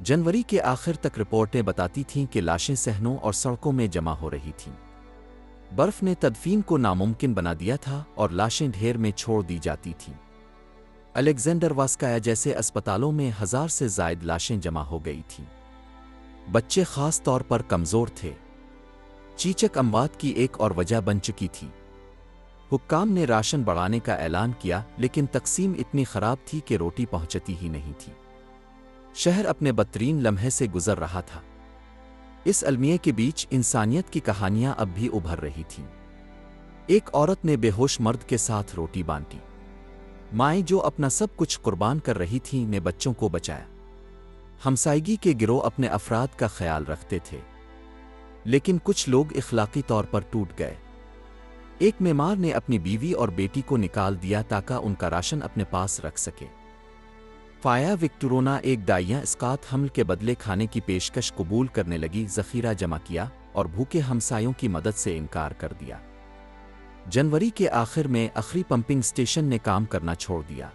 جنوری کے آخر تک رپورٹیں بتاتی تھیں کہ لاشیں صحنوں اور سڑکوں میں جمع ہو رہی تھیں۔ برف نے تدفین کو ناممکن بنا دیا تھا اور لاشیں ڈھیر میں چھوڑ دی جاتی تھیں۔ الیگزینڈر واسکایا جیسے اسپتالوں میں 1000 سے زائد لاشیں جمع ہو گئی تھیں۔ بچے خاص طور پر کمزور تھے۔ چیچک اموات کی ایک اور وجہ بن چکی تھی۔ حکام نے راشن بڑھانے کا اعلان کیا، لیکن تقسیم اتنی خراب تھی کہ روٹی پہنچتی ہی نہیں تھی۔ شہر اپنے بدترین لمحے سے گزر رہا تھا۔ اس المیے کے بیچ انسانیت کی کہانیاں اب بھی ابھر رہی تھیں۔ ایک عورت نے بے ہوش مرد کے ساتھ روٹی بانٹی۔ مائیں جو اپنا سب کچھ قربان کر رہی تھیں نے بچوں کو بچایا۔ ہمسائیگی کے گروہ اپنے افراد کا خیال رکھتے تھے، لیکن کچھ لوگ اخلاقی طور پر ٹوٹ گئے۔ ایک معمار نے اپنی بیوی اور بیٹی کو نکال دیا تاکہ ان کا راشن اپنے پاس رکھ سکے۔ فایا وکٹورونا ایک دائیاں اسقاط حمل کے بدلے کھانے کی پیشکش قبول کرنے لگی، ذخیرہ جمع کیا اور بھوکے ہمسایوں کی مدد سے انکار کر دیا۔ جنوری کے آخر میں آخری پمپنگ سٹیشن نے کام کرنا چھوڑ دیا۔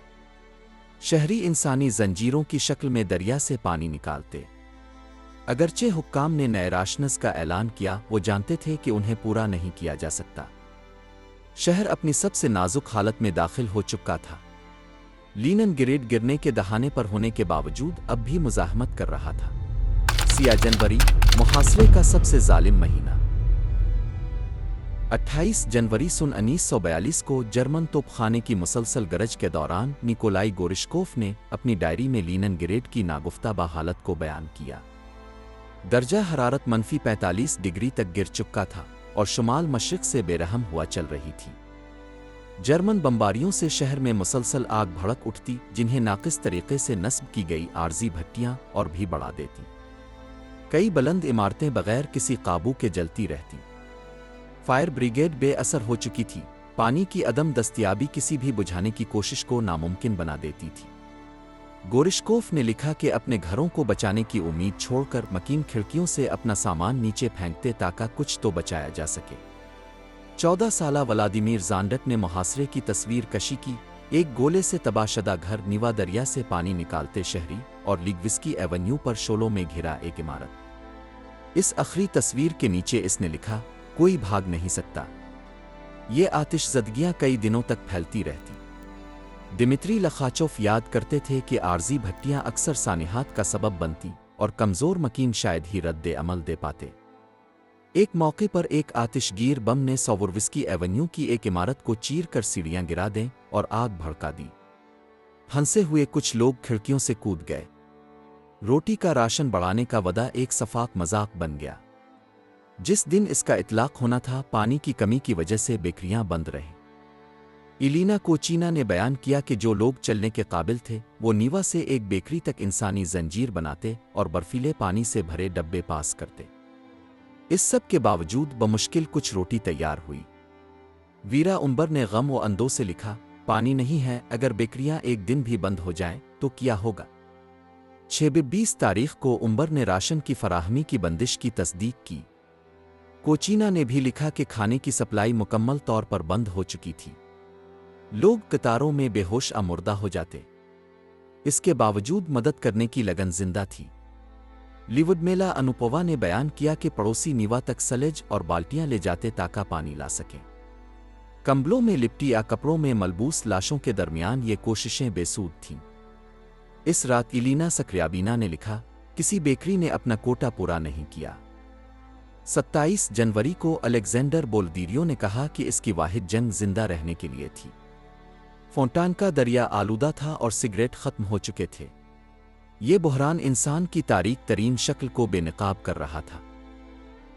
شہری انسانی زنجیروں کی شکل میں دریا سے پانی نکالتے۔ اگرچہ حکام نے نئے راشنز کا اعلان کیا، وہ جانتے تھے کہ انہیں پورا نہیں کیا جا سکتا۔ شہر اپنی سب سے نازک حالت میں داخل ہو چکا تھا۔ لینن گریڈ گرنے کے دہانے پر ہونے کے باوجود اب بھی مزاحمت کر رہا تھا۔ سیاہ جنوری، محاصرے کا سب سے ظالم مہینہ۔ 28 جنوری سن 1942 کو جرمن توپ خانے کی مسلسل گرج کے دوران نیکولائی گورشکوف نے اپنی ڈائری میں لینن گریڈ کی ناگفتہ حالت کو بیان کیا۔ درجہ حرارت -45 ڈگری تک گر چکا تھا اور شمال مشرق سے بے رحم ہوا چل رہی تھی۔ جرمن بمباریوں سے شہر میں مسلسل آگ بھڑک اٹھتی، جنہیں ناقص طریقے سے نصب کی گئی عارضی بھٹیاں اور بھی بڑھا دیتی۔ کئی بلند عمارتیں بغیر کسی قابو کے جلتی رہتی۔ فائر بریگیڈ بے اثر ہو چکی تھی۔ پانی کی عدم دستیابی کسی بھی بجھانے کی کوشش کو ناممکن بنا دیتی تھی۔ گورشکوف نے لکھا کہ اپنے گھروں کو بچانے کی امید چھوڑ کر مکین کھڑکیوں سے اپنا سامان نیچے پھینکتے تاکہ کچھ تو بچایا جا سکے۔ 14 سالہ ولادیمیر زانڈک نے محاصرے کی تصویر کشی کی، ایک گولے سے تباہ شدہ گھر، نیوا دریا سے پانی نکالتے شہری اور لیگوسکی ایونیو پر شولوں میں گھرا ایک عمارت۔ اس آخری تصویر کے نیچے اس نے لکھا، کوئی بھاگ نہیں سکتا۔ یہ آتش زدگیاں کئی دنوں تک پھیلتی رہتی۔ دمتری لخاچوف یاد کرتے تھے کہ عارضی بھٹیاں اکثر سانحات کا سبب بنتی اور کمزور مکین شاید ہی رد عمل دے پاتے۔ ایک موقع پر ایک آتش گیر بم نے سووروسکی ایونیو کی ایک عمارت کو چیر کر سیڑھیاں گرا دیں اور آگ بھڑکا دی۔ پھنسے ہوئے کچھ لوگ کھڑکیوں سے کود گئے۔ روٹی کا راشن بڑھانے کا وعدہ ایک سفاک مذاق بن گیا۔ جس دن اس کا اطلاق ہونا تھا، پانی کی کمی کی وجہ سے بیکریاں بند رہیں۔ ایلینا کوچینا نے بیان کیا کہ جو لوگ چلنے کے قابل تھے وہ نیوا سے ایک بیکری تک انسانی زنجیر بناتے اور برفیلے پانی سے بھرے ڈبے پاس کرتے۔ اس سب کے باوجود بمشکل کچھ روٹی تیار ہوئی۔ वीरा उम्बर ने गम व अंदों से लिखा, पानी नहीं है, अगर बेकरियां एक दिन भी बंद हो जाएं तो क्या होगा। 26 तारीख को उम्बर ने राशन की फराहमी की बंदिश की तस्दीक की। कोचीना ने भी लिखा कि खाने की सप्लाई मुकम्मल तौर पर बंद हो चुकी थी। लोग कतारों में बेहोश मुर्दा हो जाते। इसके बावजूद मदद करने की लगन जिंदा थी। लिवुडमिला अनुपोवा ने बयान किया कि पड़ोसी नीवा तक सलेज और बाल्टियां ले जाते ताकि पानी ला सकें। कंबलों में लिपटी या कपड़ों में मलबूस लाशों के दरमियान ये कोशिशें बेसूद थीं। इस रात इलीना सक्रियाबीना ने लिखा, किसी बेकरी ने अपना कोटा पूरा नहीं किया। 27 जनवरी को अलेक्जेंडर बोल्दीरियो ने कहा कि इसकी वाहिद जंग जिंदा रहने के लिए थी। फोंटान का दरिया आलूदा था और सिगरेट खत्म हो चुके थे। ये बहरान इंसान की तारीक तरीन शक्ल को बेनकाब कर रहा था।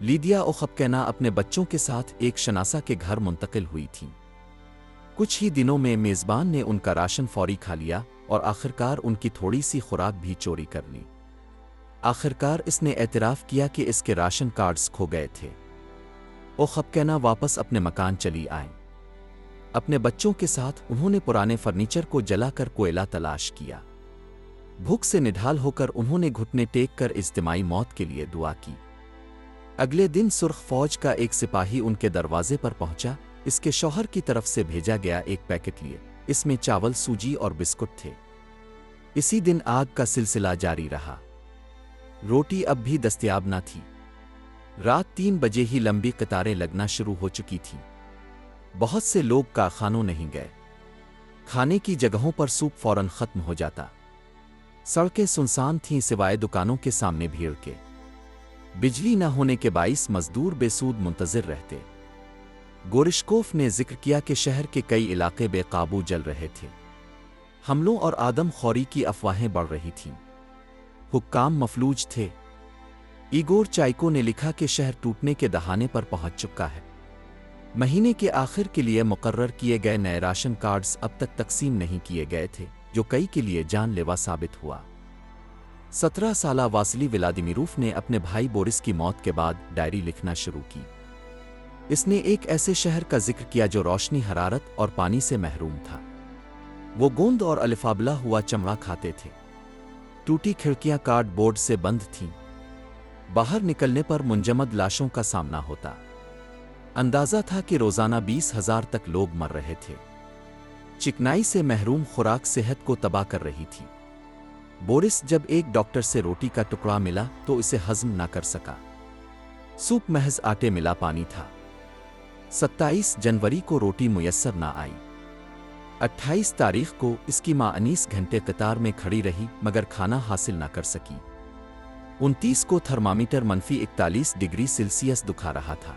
लीदिया ओखपकैना अपने बच्चों के साथ एक शनासा के घर मुंतकिल हुई थीं। कुछ ही दिनों में मेज़बान ने उनका राशन फौरी खा लिया और आखिरकार उनकी थोड़ी सी खुराक भी चोरी कर ली। आखिरकार इसने एतराफ़ किया कि इसके राशन कार्ड्स खो गए थे। ओखपकैना वापस अपने मकान चली आए। अपने बच्चों के साथ उन्होंने पुराने फर्नीचर को जलाकर कोयला तलाश किया। भूख से निढाल होकर उन्होंने घुटने टेक कर इज्तिमाई मौत के लिए दुआ की। अगले दिन सुर्ख फौज का एक सिपाही उनके दरवाजे पर पहुंचा। इसके शौहर की तरफ से भेजा गया एक पैकेट लिए। इसमें चावल, सूजी और बिस्कुट थे। इसी दिन आग का सिलसिला जारी रहा। रोटी अब भी दस्तयाब न थी। रात 3 बजे ही लंबी कतारें लगना शुरू हो चुकी थीं। बहुत से लोग कारखानों नहीं गए। खाने की जगहों पर सूप फौरन खत्म हो जाता। सड़कें सुनसान थीं सिवाय दुकानों के सामने भीड़ के। बिजली न होने के बाइस मजदूर बेसूद मुंतजिर रहते। गोरिशकोफ ने जिक्र किया कि शहर के कई इलाके बेकाबू जल रहे थे। हमलों और आदमखोरी की अफवाहें बढ़ रही थीं। हुक्काम मफलूज थे। इगोर चाइको ने लिखा कि शहर टूटने के दहाने पर पहुंच चुका है। महीने के आखिर के लिए मुकर्रर किए गए नए राशन कार्ड्स अब तक तकसीम नहीं किए गए थे, जो कई के लिए जानलेवा साबित हुआ। 17 साला वासिली व्लादिमीरोव ने अपने भाई बोरिस की मौत के बाद डायरी लिखना शुरू की। इसने एक ऐसे शहर का जिक्र किया जो रोशनी, हरारत और पानी से महरूम था। वो गोंद और अलिफाबला हुआ चमड़ा खाते थे। टूटी खिड़कियां कार्डबोर्ड से बंद थीं। बाहर निकलने पर मुंजमद लाशों का सामना होता। अंदाजा था कि रोजाना 20,000 तक लोग मर रहे थे। चिकनाई से महरूम खुराक सेहत को तबाह कर रही थी। बोरिस जब एक डॉक्टर से रोटी का टुकड़ा मिला तो इसे हजम न कर सका। सूप महज आटे मिला पानी था। 27 जनवरी को रोटी मुयस्सर न आई। 28 तारीख को इसकी मां 19 घंटे कतार में खड़ी रही मगर खाना हासिल न कर सकी। 29 को थर्मामीटर -41 डिग्री सेल्सियस दिखा रहा था।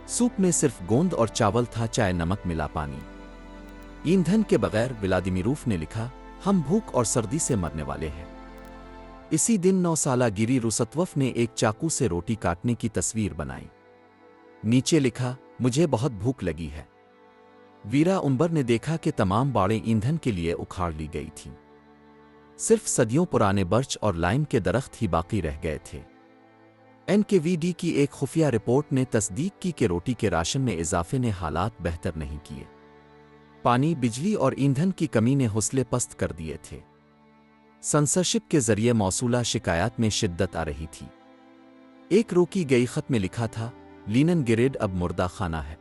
सूप में सिर्फ गोंद और चावल था, चाय, नमक मिला पानी। ईंधन के बगैर व्लादिमीरोव ने लिखा, हम भूख और सर्दी से मरने वाले हैं। इसी दिन 9 साला गिरी रुसतवफ ने एक चाकू से रोटी काटने की तस्वीर बनाई। नीचे लिखा, मुझे बहुत भूख लगी है। वीरा उम्बर ने देखा कि तमाम बाड़ें ईंधन के लिए उखाड़ ली गई थीं। सिर्फ सदियों पुराने बर्च और लाइम के दरख्त ही बाकी रह गए थे। NKVD की एक खुफिया रिपोर्ट ने तस्दीक की कि रोटी के राशन में इजाफे ने हालात बेहतर नहीं किए। पानी, बिजली और ईंधन की कमी ने हौसले पस्त कर दिए थे। सेंसरशिप के जरिए मौसूला शिकायत में शिद्दत आ रही थी। एक रोकी गई खत में लिखा था, लीनिनग्रेड अब मुर्दा खाना है।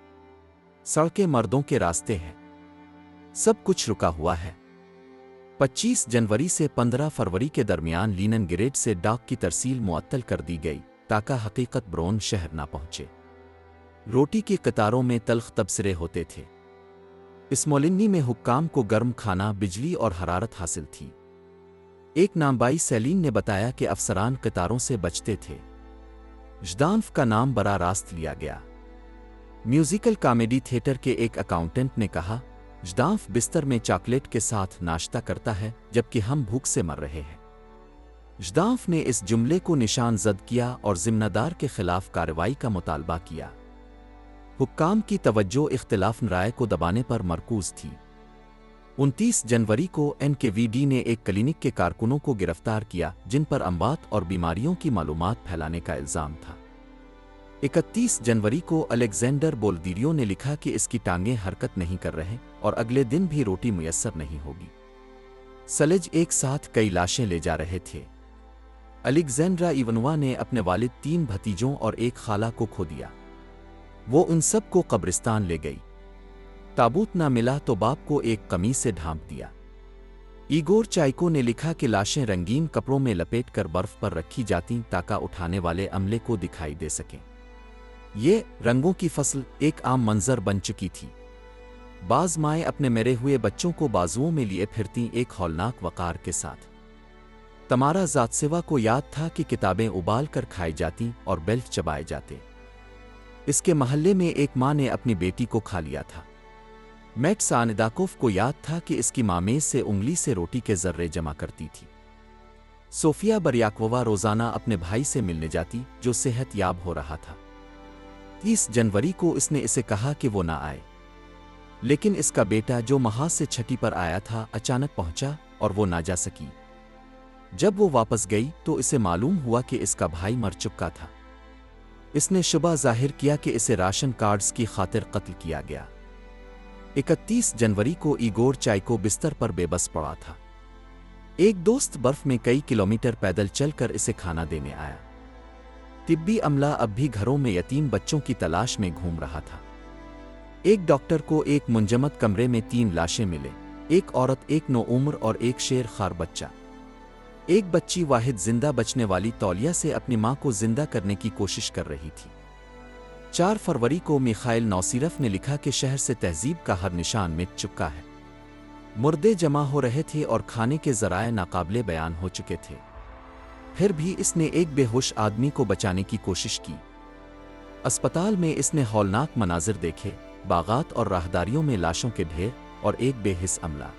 सड़कें मर्दों के रास्ते हैं। सब कुछ रुका हुआ है। 25 जनवरी से 15 फरवरी के दरमियान लीनिनग्रेड से डाक की तरसील मुअत्तल कर दी गई ताकि हकीकत ब्रोन शहर ना पहुंचे। रोटी की कतारों में तल्ख तबसरे होते थे। स्मोलिनी में हुक्काम को गर्म खाना, बिजली और हरारत हासिल थी। एक नामबाई सेलिन ने बताया कि अफसरान कतारों से बचते थे। ज़्दान्फ का नाम बरा रास्त लिया गया। म्यूजिकल कॉमेडी थिएटर के एक अकाउंटेंट ने कहा, ज़्दान्फ बिस्तर में चॉकलेट के साथ नाश्ता करता है जबकि हम भूख से मर रहे हैं। ज़्दान्फ ने इस जुमले को निशान जद किया और जिम्मेदार के खिलाफ कार्रवाई का मुतालबा किया। हुक्काम की तवज्जो इख्तिलाफ राय को दबाने पर मरकूज थी। 29 जनवरी को NKVD ने एक क्लिनिक के कारकुनों को गिरफ्तार किया जिन पर अमवात और बीमारियों की मालूमात फैलाने का इल्ज़ाम था। 31 जनवरी को अलेक्जेंडर बोल्दीरियो ने लिखा कि इसकी टांगें हरकत नहीं कर रहे और अगले दिन भी रोटी मुयस्सर नहीं होगी। सलेज एक साथ कई लाशें ले जा रहे थे। अलेक्जेंड्रा इवनोवा ने अपने वालिद, 3 भतीजों और एक खाला को खो दिया। वो उन सब को कब्रिस्तान ले गई। ताबूत ना मिला तो बाप को एक कमीज से ढांप दिया। इगोर चाइको ने लिखा कि लाशें रंगीन कपड़ों में लपेटकर बर्फ पर रखी जातीं ताकि उठाने वाले अमले को दिखाई दे सकें। ये रंगों की फसल एक आम मंजर बन चुकी थी। बाज माएँ अपने मरे हुए बच्चों को बाजुओं में लिए फिरतीं एक हौलनाक वकार के साथ। तमारा ज़ातसेवा को याद था कि किताबें उबाल कर खाई जातीं और बेल्ट चबाए जाते। इसके महल्ले में एक माँ ने अपनी बेटी को खा लिया था। मैट सानिदाकोव को याद था कि इसकी माँ मेज से उंगली से रोटी के जर्रे जमा करती थी। सोफिया बरयाकोवा रोज़ाना अपने भाई से मिलने जाती जो सेहत याब हो रहा था। 30 जनवरी को इसने इसे कहा कि वो ना आए, लेकिन इसका बेटा जो महाज से छठी पर आया था अचानक पहुंचा और वो ना जा सकी। जब वो वापस गई तो इसे मालूम हुआ कि इसका भाई मर चुका था। इसने शुबा जाहिर किया कि इसे राशन कार्ड्स की खातिर कत्ल किया गया। 31 जनवरी को इगोर चाइको बिस्तर पर बेबस पड़ा था। एक दोस्त बर्फ में कई किलोमीटर पैदल चलकर इसे खाना देने आया। तिब्बी अमला अब भी घरों में यतीम बच्चों की तलाश में घूम रहा था। एक डॉक्टर को एक मुंजमद कमरे में 3 लाशें मिले, एक औरत, एक नौउम्र और एक शेर खार बच्चा। एक बच्ची वाहिद जिंदा बचने वाली तौलिया से अपनी मां को जिंदा करने की कोशिश कर रही थी। 4 फरवरी को मिखाइल नौसीरफ ने लिखा कि शहर से तहजीब का हर निशान मिट चुका है। मुर्दे जमा हो रहे थे और खाने के जराए नाकाबिले बयान हो चुके थे। फिर भी इसने एक बेहोश आदमी को बचाने की कोशिश की। अस्पताल में इसने हौलनाक मनाजिर देखे, बागात और राहदारियों में लाशों के ढेर और एक बेहिस अमला।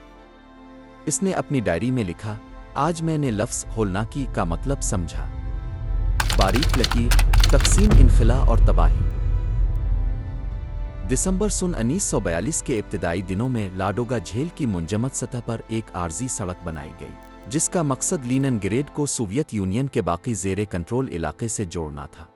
इसने अपनी डायरी में लिखा, आज मैंने लफ्ज़ होलनाकी का मतलब समझा। बारीक लकीर, तकसीम, इनखिला और तबाही। दिसंबर सन 1942 के इब्तिदाई दिनों में लाडोगा झील की मुंजमद सतह पर एक आर्जी सड़क बनाई गई, जिसका मकसद लीनिनग्रेड को सोवियत यूनियन के बाकी ज़ेरे कंट्रोल इलाके से जोड़ना था।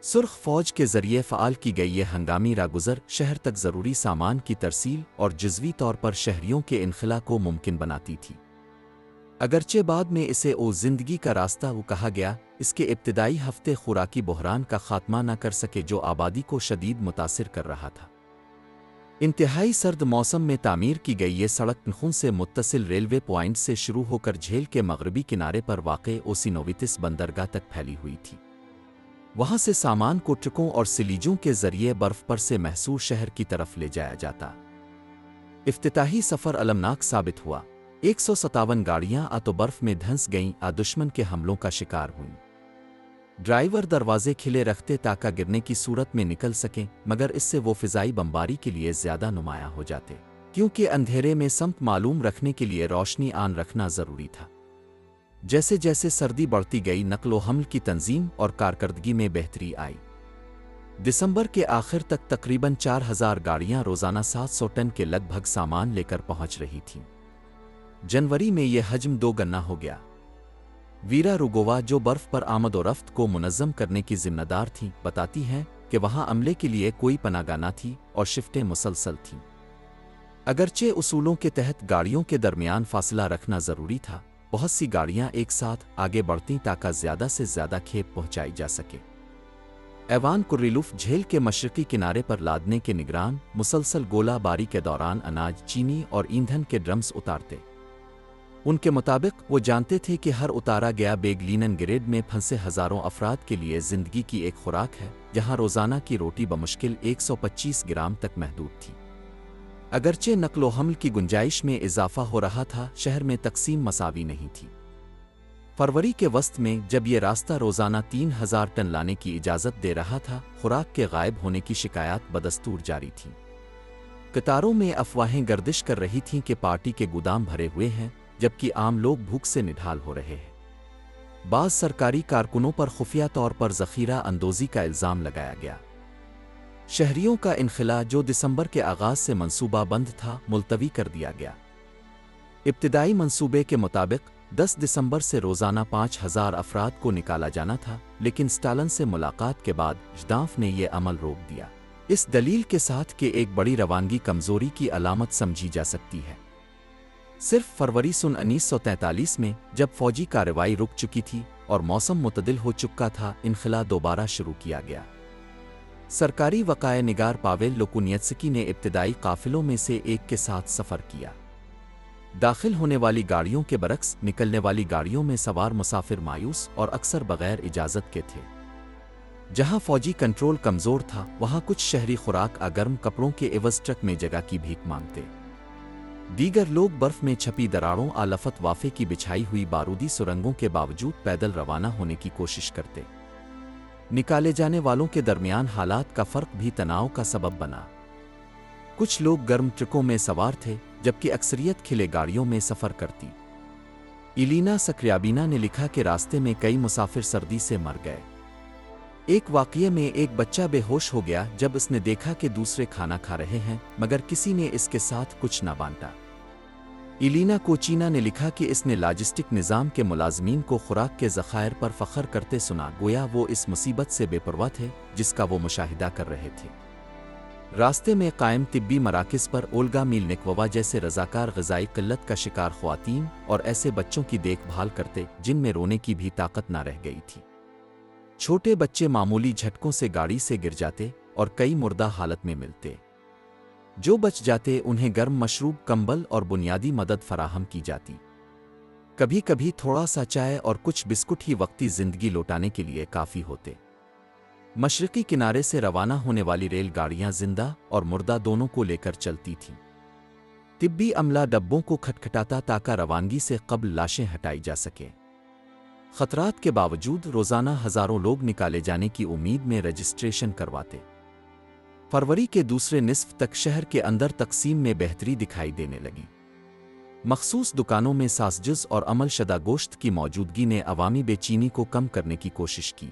सुर्ख फौज के जरिए फ़ाल की गई ये हंगामी रागुज़र शहर तक ज़रूरी सामान की तरसील और जुज़वी तौर पर शहरियों के इनखिला को मुमकिन बनाती थी। अगरचे बाद में इसे ओ ज़िंदगी का रास्ता वो कहा गया, इसके इब्तिदाई हफ्ते खुराकी बहरान का खात्मा न कर सके जो आबादी को शदीद मुतासिर कर रहा था। इंतहाई सर्द मौसम में तामीर की गई ये सड़क नखुन से मुत्तसिल रेलवे पॉइंट से शुरू होकर झील के मगरबी किनारे पर वाक़े ओसिनोवितिस बंदरगाह तक फैली हुई थी। वहाँ से सामान को ट्रकों और सिलीजों के जरिए बर्फ पर से महसूर शहर की तरफ ले जाया जाता। इफ्तिताही सफ़र अलमनाक साबित हुआ। 157 गाड़ियां आ तो बर्फ में धंस गईं, आ दुश्मन के हमलों का शिकार हुईं। ड्राइवर दरवाजे खिले रखते ताकि गिरने की सूरत में निकल सकें, मगर इससे वो फिजाई बमबारी के लिए ज्यादा नुमाया हो जाते, क्योंकि अंधेरे में समत मालूम रखने के लिए रोशनी आन रखना जरूरी था। जैसे जैसे सर्दी बढ़ती गई, नकलो हमल की तंजीम और कारकर्दगी में बेहतरी आई। दिसंबर के आखिर तक तकरीबन 4000 गाड़ियां रोजाना 700 टन के लगभग सामान लेकर पहुंच रही थीं। जनवरी में यह हजम 2 गुना हो गया। वीरा रुगोवा, जो बर्फ पर आमद-ओ-रफ्त को मुनज़्ज़म करने की जिम्मेदार थीं, बताती हैं कि वहां अमले के लिए कोई पनाहगाह न थी और शिफ्टें मुसलसल थीं। अगरचे उसूलों के तहत गाड़ियों के दरमियान फासला रखना ज़रूरी था, बहुत सी गाड़ियां एक साथ आगे बढ़तीं ताकि ज़्यादा से ज़्यादा खेप पहुंचाई जा सके। एवान कुर्रिलुफ झील के मशरकी किनारे पर लादने के निगरान मुसलसल गोला बारी के दौरान अनाज, चीनी और ईंधन के ड्रम्स उतारते। उनके मुताबिक वो जानते थे कि हर उतारा गया बैग लीनिनग्रेड में फंसे हज़ारों अफराद के लिए ज़िंदगी की एक खुराक है, जहां रोज़ाना की रोटी बमुश्किल 125 ग्राम तक महदूद थी। अगरचे नकलो हमल की गुंजाइश में इजाफा हो रहा था, शहर में तकसीम मसावी नहीं थी। फरवरी के वस्त में जब ये रास्ता रोज़ाना 3000 टन लाने की इजाज़त दे रहा था, खुराक के गायब होने की शिकायत बदस्तूर जारी थीं। कतारों में अफवाहें गर्दिश कर रही थीं कि पार्टी के गोदाम भरे हुए हैं, जबकि आम लोग भूख से निढाल हो रहे हैं। बाज़ सरकारी कारकुनों पर खुफिया तौर पर ज़ख़ीरा अंदोज़ी का इल्ज़ाम लगाया गया। शहरियों का इनखिला, जो दिसंबर के आगाज़ से मंसूबा बंद था, मुलतवी कर दिया गया। इब्तिदाई मंसूबे के मुताबिक 10 دسمبر سے روزانہ 5,000 افراد کو نکالا جانا تھا، لیکن اسٹالن سے ملاقات کے بعد ژدانف نے یہ عمل روک دیا، اس دلیل کے ساتھ کہ ایک بڑی روانگی کمزوری کی علامت سمجھی جا سکتی ہے۔ صرف فروری سن 1943 میں جب فوجی کارروائی رک چکی تھی اور موسم معتدل ہو چکا تھا، انخلا دوبارہ شروع کیا گیا۔ سرکاری وقائع نگار پاویل لوکونیتسکی نے ابتدائی قافلوں میں سے ایک کے ساتھ سفر کیا۔ داخل ہونے والی گاڑیوں کے برعکس نکلنے والی گاڑیوں میں سوار مسافر مایوس اور اکثر بغیر اجازت کے تھے۔ جہاں فوجی کنٹرول کمزور تھا، وہاں کچھ شہری خوراک گرم کپڑوں کے عوض ٹرک میں جگہ کی بھیک مانگتے۔ دیگر لوگ برف میں چھپی دراڑوں لفت وافے کی بچھائی ہوئی بارودی سرنگوں کے باوجود پیدل روانہ ہونے کی کوشش کرتے۔ نکالے جانے والوں کے درمیان حالات کا فرق بھی تناؤ کا سبب بنا۔ کچھ لوگ گرم ٹرکوں میں سوار تھے، جبکہ اکثریت کھلے گاڑیوں میں سفر کرتی۔ ایلینا سکریابینا نے لکھا کہ راستے میں کئی مسافر سردی سے مر گئے۔ ایک واقعے میں ایک بچہ بے ہوش ہو گیا جب اس نے دیکھا کہ دوسرے کھانا کھا رہے ہیں، مگر کسی نے اس کے ساتھ کچھ نہ بانٹا۔ ایلینا کوچینا نے لکھا کہ اس نے لاجسٹک نظام کے ملازمین کو خوراک کے ذخائر پر فخر کرتے سنا، گویا وہ اس مصیبت سے بے پرواہ تھے جس کا وہ مشاہدہ کر رہے تھے۔ راستے میں قائم طبی مراکز پر اولگا میلنکووا جیسے رضاکار غذائی قلت کا شکار خواتین اور ایسے بچوں کی دیکھ بھال کرتے جن میں رونے کی بھی طاقت نہ رہ گئی تھی۔ چھوٹے بچے معمولی جھٹکوں سے گاڑی سے گر جاتے اور کئی مردہ حالت میں ملتے۔ جو بچ جاتے انہیں گرم مشروب، کمبل اور بنیادی مدد فراہم کی جاتی۔ کبھی کبھی تھوڑا سا چائے اور کچھ بسکٹ ہی وقتی زندگی لوٹانے کے لیے کافی ہوتے۔ مشرقی کنارے سے روانہ ہونے والی ریل گاڑیاں زندہ اور مردہ دونوں کو لے کر چلتی تھیں۔ طبی عملہ ڈبوں کو کھٹکھٹاتا تاکہ روانگی سے قبل لاشیں ہٹائی جا سکیں۔ خطرات کے باوجود روزانہ ہزاروں لوگ نکالے جانے کی امید میں رجسٹریشن کرواتے۔ فروری کے دوسرے نصف تک شہر کے اندر تقسیم میں بہتری دکھائی دینے لگی۔ مخصوص دکانوں میں ساسجز اور عمل شدہ گوشت کی موجودگی نے عوامی بے چینی کو کم کرنے کی کوشش کی،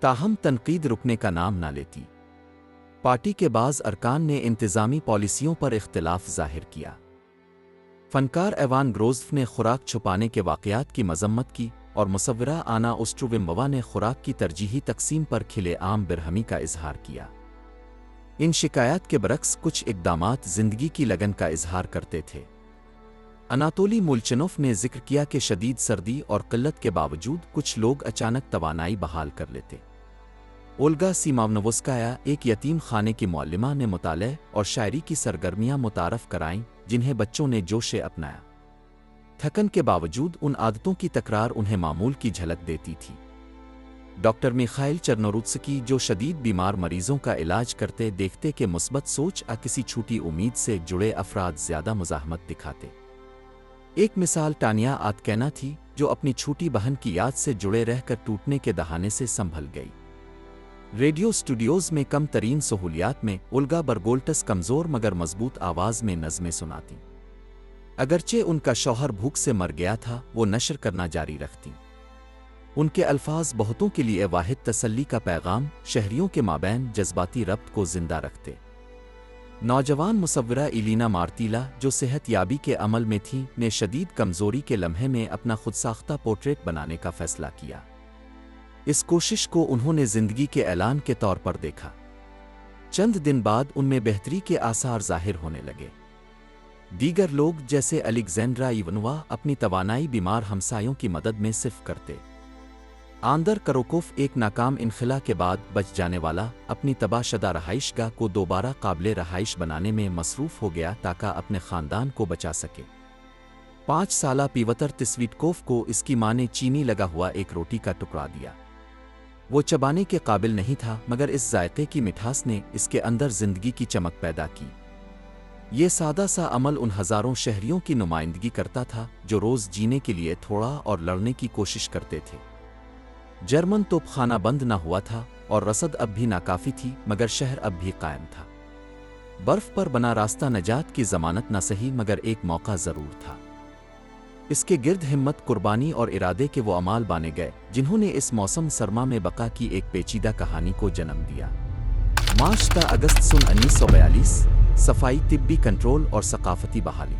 تاہم تنقید رکنے کا نام نہ لیتی۔ پارٹی کے بعض ارکان نے انتظامی پالیسیوں پر اختلاف ظاہر کیا۔ فنکار ایوان گروزف نے خوراک چھپانے کے واقعات کی مذمت کی اور مصورہ آنا اوسٹروویمووا نے خوراک کی ترجیحی تقسیم پر کھلے عام برہمی کا اظہار کیا۔ ان شکایات کے برعکس کچھ اقدامات زندگی کی لگن کا اظہار کرتے تھے۔ اناتولی مولچنوف نے ذکر کیا کہ شدید سردی اور قلت کے باوجود کچھ لوگ اچانک توانائی بحال کر لیتے۔ اولگا سیماونووسکایا، ایک یتیم خانے کی معلمہ، نے مطالعے اور شاعری کی سرگرمیاں متعارف کرائیں جنہیں بچوں نے جوش اپنایا۔ تھکن کے باوجود ان عادتوں کی تکرار انہیں معمول کی جھلک دیتی تھی۔ ڈاکٹر میخائل چرنوروتسکی، جو شدید بیمار مریضوں کا علاج کرتے، دیکھتے کہ مثبت سوچ کسی چھوٹی امید سے جڑے افراد زیادہ مزاحمت دکھاتے۔ ایک مثال ٹانیا آتکینا تھی، جو اپنی چھوٹی بہن کی یاد سے جڑے رہ کر ٹوٹنے کے دہانے سے سنبھل گئی۔ ریڈیو اسٹوڈیوز میں کم ترین سہولیات میں اولگا برگولٹس کمزور مگر مضبوط آواز میں نظمیں سناتی۔ اگرچہ ان کا شوہر بھوک سے مر گیا تھا، وہ نشر کرنا جاری رکھتی۔ ان کے الفاظ بہتوں کے لیے واحد تسلی کا پیغام، شہریوں کے مابین جذباتی ربط کو زندہ رکھتے۔ نوجوان مصورہ ایلینا مارتیلا، جو صحت یابی کے عمل میں تھیں، نے شدید کمزوری کے لمحے میں اپنا خود ساختہ پورٹریٹ بنانے کا فیصلہ کیا۔ اس کوشش کو انہوں نے زندگی کے اعلان کے طور پر دیکھا۔ چند دن بعد ان میں بہتری کے آثار ظاہر ہونے لگے۔ دیگر لوگ جیسے الیگزینڈرا ایونوا اپنی توانائی بیمار ہمسایوں کی مدد میں صرف کرتے۔ آندر کروکوف، ایک ناکام انخلا کے بعد بچ جانے والا، اپنی تباہ شدہ رہائش گاہ کو دوبارہ قابل رہائش بنانے میں مصروف ہو گیا تاکہ اپنے خاندان کو بچا سکے۔ 5 سالہ پیوتر تسویٹکوف کو اس کی ماں نے چینی لگا ہوا ایک روٹی کا ٹکڑا دیا۔ وہ چبانے کے قابل نہیں تھا، مگر اس ذائقے کی مٹھاس نے اس کے اندر زندگی کی چمک پیدا کی۔ یہ سادہ سا عمل ان ہزاروں شہریوں کی نمائندگی کرتا تھا جو روز جینے کے لیے تھوڑا اور لڑنے کی کوشش کرتے تھے۔ جرمن توپ خانہ بند نہ ہوا تھا اور رسد اب بھی ناکافی تھی، مگر شہر اب بھی قائم تھا۔ برف پر بنا راستہ نجات کی ضمانت نہ سہی، مگر ایک موقع ضرور تھا۔ اس کے گرد ہمت، قربانی اور ارادے کے وہ اعمال بانے گئے جنہوں نے اس موسم سرما میں بقا کی ایک پیچیدہ کہانی کو جنم دیا۔ مارچ تا اگست سن 1942، صفائی، طبی کنٹرول اور ثقافتی بحالی۔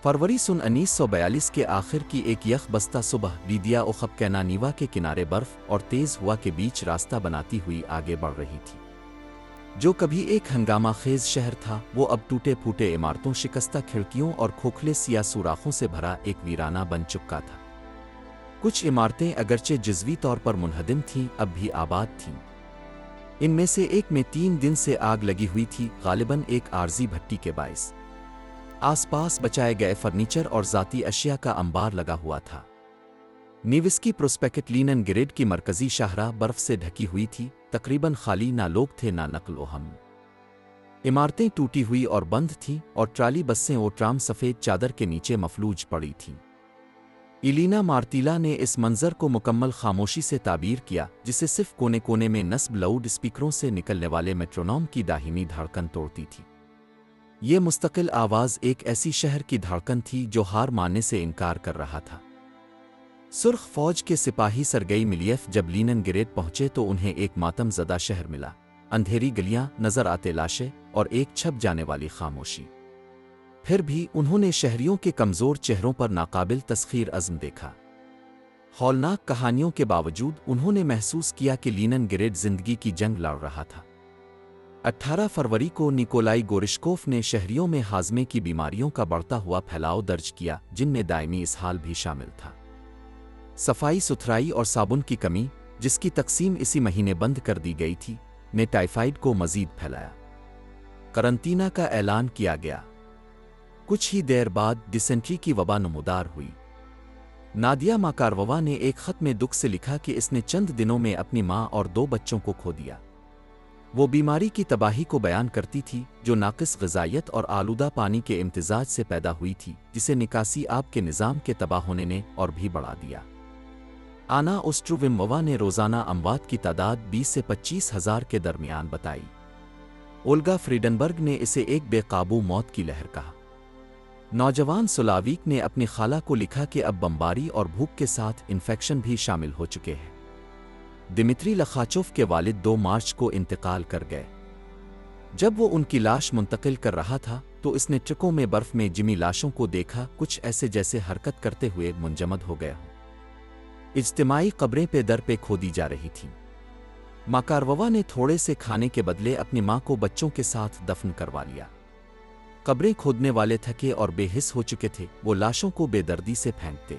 फरवरी सन 1942 के आखिर की एक यख बस्ता सुबह लीदिया ओखबकैनानीवा के किनारे बर्फ और तेज हवा के बीच रास्ता बनाती हुई आगे बढ़ रही थी। जो कभी एक हंगामा खेज शहर था, वो अब टूटे फूटे इमारतों, शिकस्ता खिड़कियों और खोखले सिया सुराखों से भरा एक वीराना बन चुका था। कुछ इमारतें अगरचे जज़वी तौर पर मुनहदिम थीं, अब भी आबाद थीं। इनमें से एक में 3 दिन से आग लगी हुई थी, गालिबन एक आर्जी भट्टी के बाइस। आसपास बचाए गए फर्नीचर और ज़ाती अशिया का अंबार लगा हुआ था। नीविस्की प्रोस्पेक्ट लीनन ग्रेड की मरकजी शाहराह बर्फ से ढकी हुई थी, तकरीबन खाली, ना लोग थे ना नकल व हम। इमारतें टूटी हुई और बंद थीं और ट्राली बसें और ट्राम सफ़ेद चादर के नीचे मफलूज पड़ी थीं। इलीना मार्तीला ने इस मंजर को मुकम्मल खामोशी से ताबीर किया, जिसे सिर्फ कोने कोने में नस्ब लाउड स्पीकरों से निकलने वाले मेट्रोनोम की दाहिनी धड़कन तोड़ती थी। ये मुस्तकिल आवाज़ एक ऐसी शहर की धड़कन थी जो हार मानने से इनकार कर रहा था। सुर्ख फौज के सिपाही सरगई मिलियफ जब लीनन ग्रेड पहुंचे तो उन्हें एक मातम ज़दा शहर मिला। अंधेरी गलियां, नजर आते लाशें और एक छप जाने वाली खामोशी। फिर भी उन्होंने शहरियों के कमज़ोर चेहरों पर नाकाबिल तस्खीर अज़्म देखा। हौलनाक कहानियों के बावजूद उन्होंने महसूस किया कि लीनन ग्रेड जिंदगी की जंग लड़ रहा था। 18 फरवरी को निकोलाई गोरिश्कोफ ने शहरियों में हाजमे की बीमारियों का बढ़ता हुआ फैलाव दर्ज किया, जिनमें दायमी इसहाल भी शामिल था। सफाई सुथराई और साबुन की कमी, जिसकी तकसीम इसी महीने बंद कर दी गई थी, ने टाइफाइड को मजीद फैलाया। करंटीना का ऐलान किया गया। कुछ ही देर बाद डिसेंट्री की वबा नमूदार हुई। नादिया माकारववा ने एक खत में दुख से लिखा कि इसने चंद दिनों में अपनी मां और 2 बच्चों को खो दिया। वो बीमारी की तबाही को बयान करती थी, जो नाकिस ग़िज़ाइयत और आलूदा पानी के इम्तिजाज से पैदा हुई थी, जिसे निकासी आब के निज़ाम के तबाह होने ने और भी बढ़ा दिया। आना ओस्ट्रोविमोवा ने रोज़ाना अमवात की तादाद 20 से 25 हज़ार के दरमियान बताई। ओल्गा फ्रीडनबर्ग ने इसे एक बेकाबू मौत की लहर कहा। नौजवान सोलाविक ने अपनी खाला को लिखा कि अब बमबारी और भूख के साथ इन्फेक्शन भी शामिल हो चुके हैं। दिमित्री लखाचोव के वालिद 2 मार्च को इंतकाल कर गए। जब वो उनकी लाश मुंतकिल कर रहा था तो इसने ट्रकों में बर्फ में जिमी लाशों को देखा, कुछ ऐसे जैसे हरकत करते हुए मुंजमद हो गया हो। इज्तिमाई कब्रें पे दर पे खोदी जा रही थीं। माकारववा ने थोड़े से खाने के बदले अपनी मां को बच्चों के साथ दफन करवा लिया। कब्रें खोदने वाले थके और बेहिस हो चुके थे, वो लाशों को बेदर्दी से फेंकते।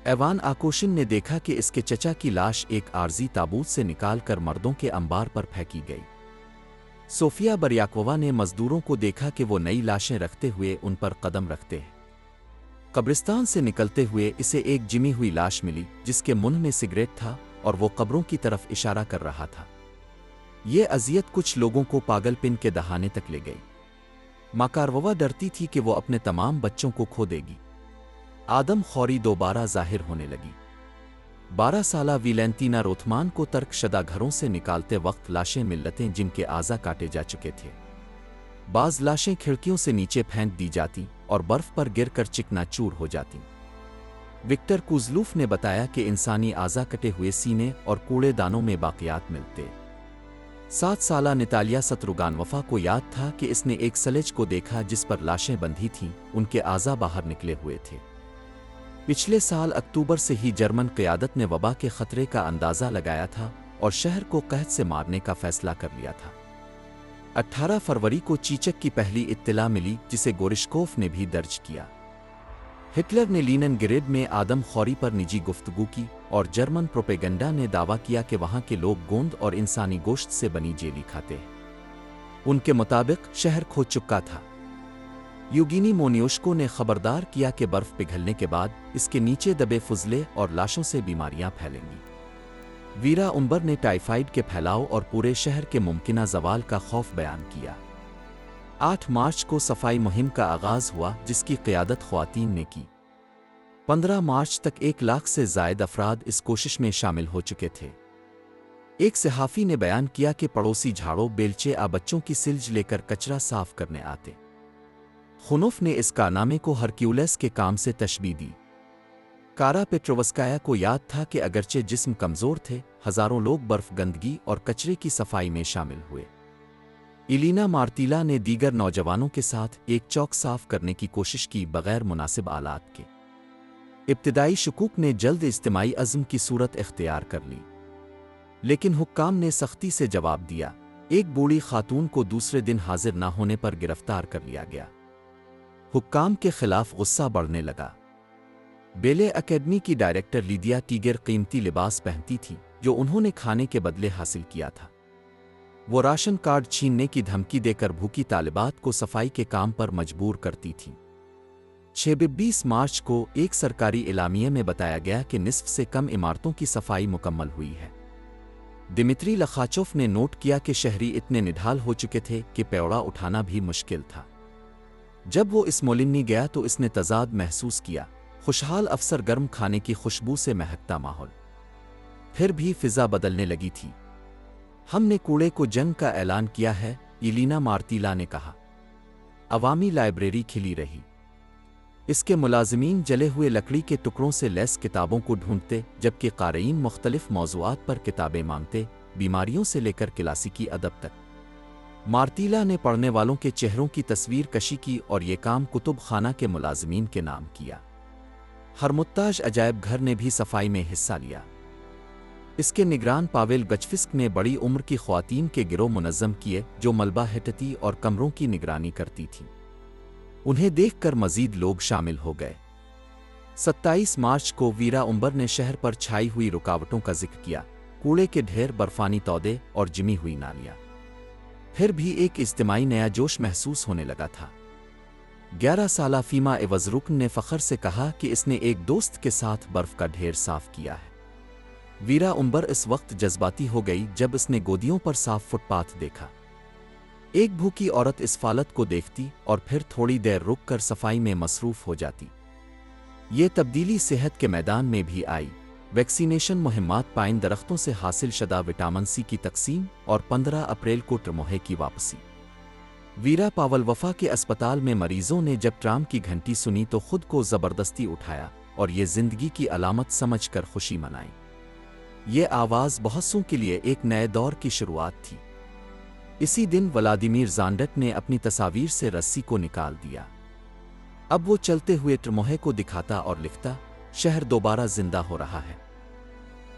एवान आकोशिन ने देखा कि इसके चचा की लाश एक आर्जी ताबूत से निकालकर मर्दों के अंबार पर फेंकी गई। सोफिया बरयाकोवा ने मजदूरों को देखा कि वो नई लाशें रखते हुए उन पर कदम रखते हैं। कब्रिस्तान से निकलते हुए इसे एक जिमी हुई लाश मिली, जिसके मुंह में सिगरेट था और वो कब्रों की तरफ इशारा कर रहा था। ये अजियत कुछ लोगों को पागलपिन के दहाने तक ले गई। माकारववा डरती थी कि वो अपने तमाम बच्चों को खो देगी। आदम खौरी दोबारा जाहिर होने लगी। 12 साला विलेंटीना रोथमान को तर्कशदा घरों से निकालते वक्त लाशें मिलतें जिनके आज़ा काटे जा चुके थे। बाज लाशें खिड़कियों से नीचे फेंक दी जाती और बर्फ पर गिरकर चिकनाचूर हो जाती। विक्टर कुज़लूफ ने बताया कि इंसानी आज़ा कटे हुए सीने और कूड़ेदानों में बाक़ियात मिलते। 7 साला नितालिया सत्रुगानवफा को याद था कि इसने एक सलेज को देखा जिस पर लाशें बंधी थीं, उनके आज़ा बाहर निकले हुए थे। पिछले साल अक्टूबर से ही जर्मन क़यादत ने वबा के ख़तरे का अंदाज़ा लगाया था और शहर को कहत से मारने का फ़ैसला कर लिया था। 18 फरवरी को चीचक की पहली इत्तला मिली, जिसे गोरिश्कोफ ने भी दर्ज किया। हिटलर ने लीनन ग्रेड में आदम खौरी पर निजी गुफ्तगू की और जर्मन प्रोपेगेंडा ने दावा किया कि वहाँ के लोग गोंद और इंसानी गोश्त से बनी जेली खाते हैं। उनके मुताबिक शहर खो चुका था। यूगिनी मोनियोश्को ने खबरदार किया कि बर्फ पिघलने के बाद इसके नीचे दबे फुजले और लाशों से बीमारियां फैलेंगी। वीरा उम्बर ने टाइफाइड के फैलाव और पूरे शहर के मुमकिना जवाल का खौफ बयान किया। 8 मार्च को सफाई मुहिम का आगाज हुआ, जिसकी क़यादत ख्वातीन ने की। 15 मार्च तक 1 लाख से ज़ायद अफराद इस कोशिश में शामिल हो चुके थे। एक सहाफ़ी ने बयान किया कि पड़ोसी झाड़ों बेलचे बच्चों की सिल्ज लेकर कचरा साफ करने आते। खुनुफ ने इस कारनामे को हरक्यूलस के काम से तशबीह दी। कारा पेट्रोवस्काया को याद था कि अगरचे जिस्म कमज़ोर थे, हज़ारों लोग बर्फ़, गंदगी और कचरे की सफाई में शामिल हुए। इलीना मार्तीला ने दीगर नौजवानों के साथ एक चौक साफ करने की कोशिश की बगैर मुनासिब आलात के। इब्तिदाई शकूक ने जल्द इज्तिमाई अज़्म की सूरत इख्तियार कर ली, लेकिन हुक्काम ने सख्ती से जवाब दिया। एक बूढ़ी खातून को दूसरे दिन हाजिर न होने पर गिरफ्तार कर लिया गया। हुक्काम के खिलाफ गुस्सा बढ़ने लगा। बेले एकेडमी की डायरेक्टर लिदिया टीगर कीमती लिबास पहनती थी जो उन्होंने खाने के बदले हासिल किया था। वो राशन कार्ड छीनने की धमकी देकर भूखी तालिबात को सफाई के काम पर मजबूर करती थी। 26 मार्च को एक सरकारी इलामिये में बताया गया कि निस्फ से कम इमारतों की सफाई मुकम्मल हुई है। दिमित्री लखाचोफ ने नोट किया कि शहरी इतने निढाल हो चुके थे कि पेवड़ा उठाना भी मुश्किल था। जब वो इस मोलिनी गया तो इसने तजाद महसूस किया। खुशहाल अफसर गर्म खाने की खुशबू से महकता माहौल। फिर भी फिजा बदलने लगी थी। हमने कूड़े को जंग का ऐलान किया है, इलीना मार्तीला ने कहा। अवामी लाइब्रेरी खिली रही। इसके मुलाजिमीन जले हुए लकड़ी के टुकड़ों से लैस किताबों को ढूंढते, जबकि क़ारीन मुख्तलिफ मौज़ूआत पर किताबें मांगते, बीमारियों से लेकर क्लासिकी अदब तक। मार्तीला ने पढ़ने वालों के चेहरों की तस्वीर कशी की और ये काम कुतुब खाना के मुलाजिमीन के नाम किया। हरमुत्ताज अजायब घर ने भी सफाई में हिस्सा लिया। इसके निगरान पावेल गचफिस्क ने बड़ी उम्र की ख्वातीन के गिरोह मुनज़्ज़म किए जो मलबा हिटती और कमरों की निगरानी करती थीं। उन्हें देखकर मजीद लोग शामिल हो गए। 27 मार्च को वीरा उम्बर ने शहर पर छाई हुई रुकावटों का जिक्र किया। कूड़े के ढेर, बर्फानी तौदे और जिमी हुई नालियाँ। फिर भी एक इज्तिमाई नया जोश महसूस होने लगा था। 11 साला फीमा एवज़रुकन ने फ़ख्र से कहा कि इसने एक दोस्त के साथ बर्फ़ का ढेर साफ किया है। वीरा उम्बर इस वक्त जज्बाती हो गई जब उसने गोदियों पर साफ फुटपाथ देखा। एक भूखी औरत इस फालत को देखती और फिर थोड़ी देर रुक कर सफाई में मसरूफ़ हो जाती। ये तब्दीली सेहत के मैदान में भी आई। वैक्सीनेशन मुहिम्मात, पाइन दरख्तों से हासिल शुदा विटामिन सी की तकसीम और 15 अप्रैल को ट्रमोहे की वापसी। वीरा पावल वफा के अस्पताल में मरीजों ने जब ट्राम की घंटी सुनी तो खुद को ज़बरदस्ती उठाया और ये ज़िंदगी की अलामत समझकर खुशी मनाई। ये आवाज़ बहुतों के लिए एक नए दौर की शुरुआत थी। इसी दिन व्लादिमीर ज़ांडट ने अपनी तस्वीर से रस्सी को निकाल दिया। अब वो चलते हुए ट्रमोहे को दिखाता और लिखता, शहर दोबारा जिंदा हो रहा है।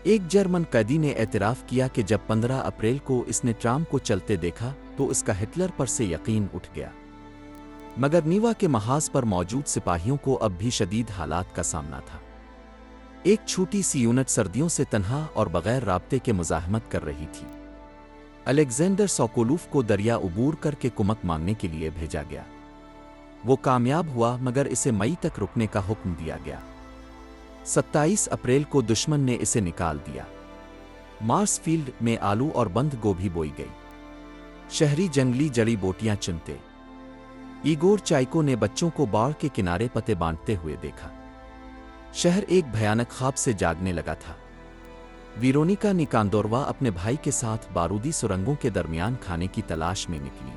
एक जर्मन कैदी ने एतराफ़ किया कि जब 15 अप्रैल को इसने ट्राम को चलते देखा तो इसका हिटलर पर से यकीन उठ गया। मगर नीवा के महाज पर मौजूद सिपाहियों को अब भी शदीद हालात का सामना था। एक छोटी सी यूनिट सर्दियों से तन्हा और बगैर राब्ते के मुज़ाहमत कर रही थी। अलेक्जेंडर सोकोलूफ को दरिया उबूर करके कुमक मांगने के लिए भेजा गया। वो कामयाब हुआ मगर इसे मई तक रुकने का हुक्म दिया गया। 27 अप्रैल को दुश्मन ने इसे निकाल दिया। मार्सफील्ड में आलू और बंद गोभी बोई गई। शहरी जंगली जड़ी बूटियां चुनते। इगोर चाइको ने बच्चों को बाढ़ के किनारे पते बांटते हुए देखा। शहर एक भयानक ख्वाब से जागने लगा था। वीरोनिका निकांदोरवा अपने भाई के साथ बारूदी सुरंगों के दरमियान खाने की तलाश में निकली।